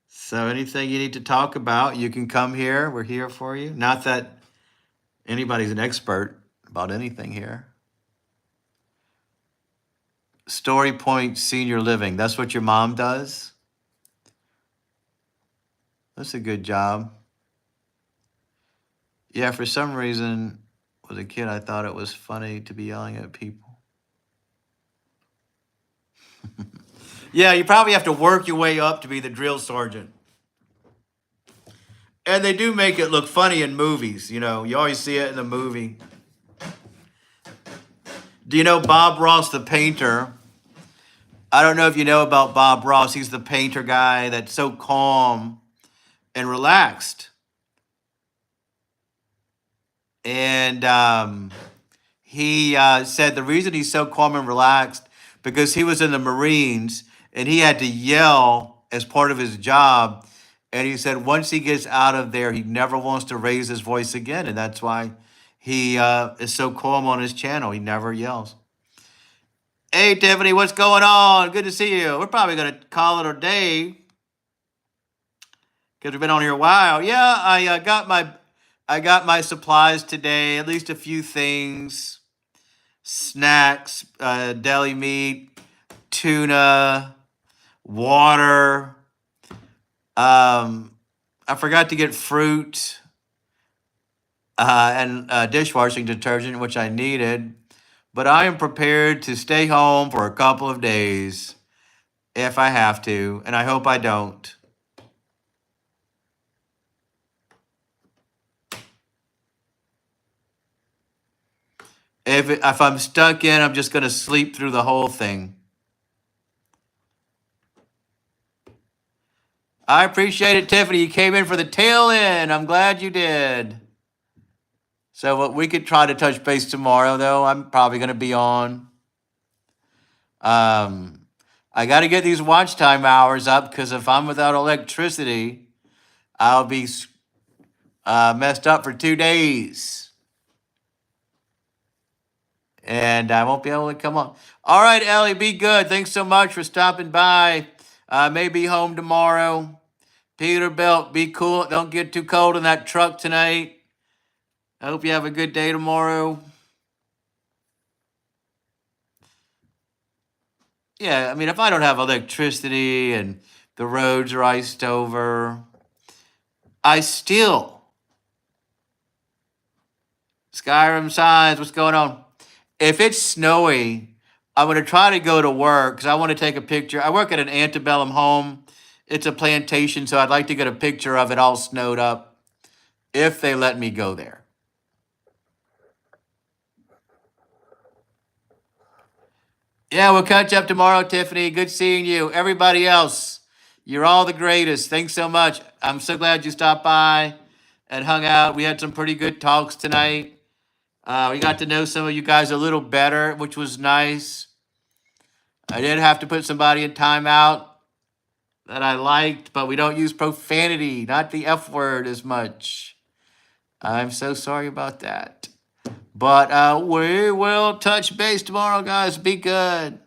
So anything you need to talk about, you can come here. We're here for you. Not that anybody's an expert about anything here. Story Point Senior Living. That's what your mom does? That's a good job. Yeah, for some reason, as a kid, I thought it was funny to be yelling at people. Yeah, you probably have to work your way up to be the drill sergeant. And they do make it look funny in movies. You know, you always see it in the movie. Do you know Bob Ross, the painter? I don't know if you know about Bob Ross. He's the painter guy that's so calm and relaxed. And he said the reason he's so calm and relaxed because he was in the Marines and he had to yell as part of his job. And he said once he gets out of there, he never wants to raise his voice again. And that's why he is so calm on his channel. He never yells. Hey, Tiffany, what's going on? Good to see you. We're probably going to call it a day because we've been on here a while. Yeah, I got my supplies today, at least a few things, snacks, deli meat, tuna, water. I forgot to get fruit and dishwashing detergent, which I needed. But I am prepared to stay home for a couple of days if I have to, and I hope I don't. If I'm stuck in, I'm just going to sleep through the whole thing. I appreciate it, Tiffany. You came in for the tail end. I'm glad you did. So we could try to touch base tomorrow, though. I'm probably going to be on. I got to get these watch time hours up because if I'm without electricity, I'll be messed up for 2 days. And I won't be able to come on. All right, Ellie, be good. Thanks so much for stopping by. May be home tomorrow. Peterbilt, be cool. Don't get too cold in that truck tonight. I hope you have a good day tomorrow. Yeah, I mean, if I don't have electricity and the roads are iced over, I still. Skyrim signs, what's going on? If it's snowy, I'm going to try to go to work because I want to take a picture. I work at an antebellum home. It's a plantation, so I'd like to get a picture of it all snowed up if they let me go there. Yeah, we'll catch up tomorrow, Tiffany. Good seeing you. Everybody else, you're all the greatest. Thanks so much. I'm so glad you stopped by and hung out. We had some pretty good talks tonight. We got to know some of you guys a little better, which was nice. I did have to put somebody in timeout that I liked, but we don't use profanity, not the F word as much. I'm so sorry about that. But we will touch base tomorrow, guys. Be good.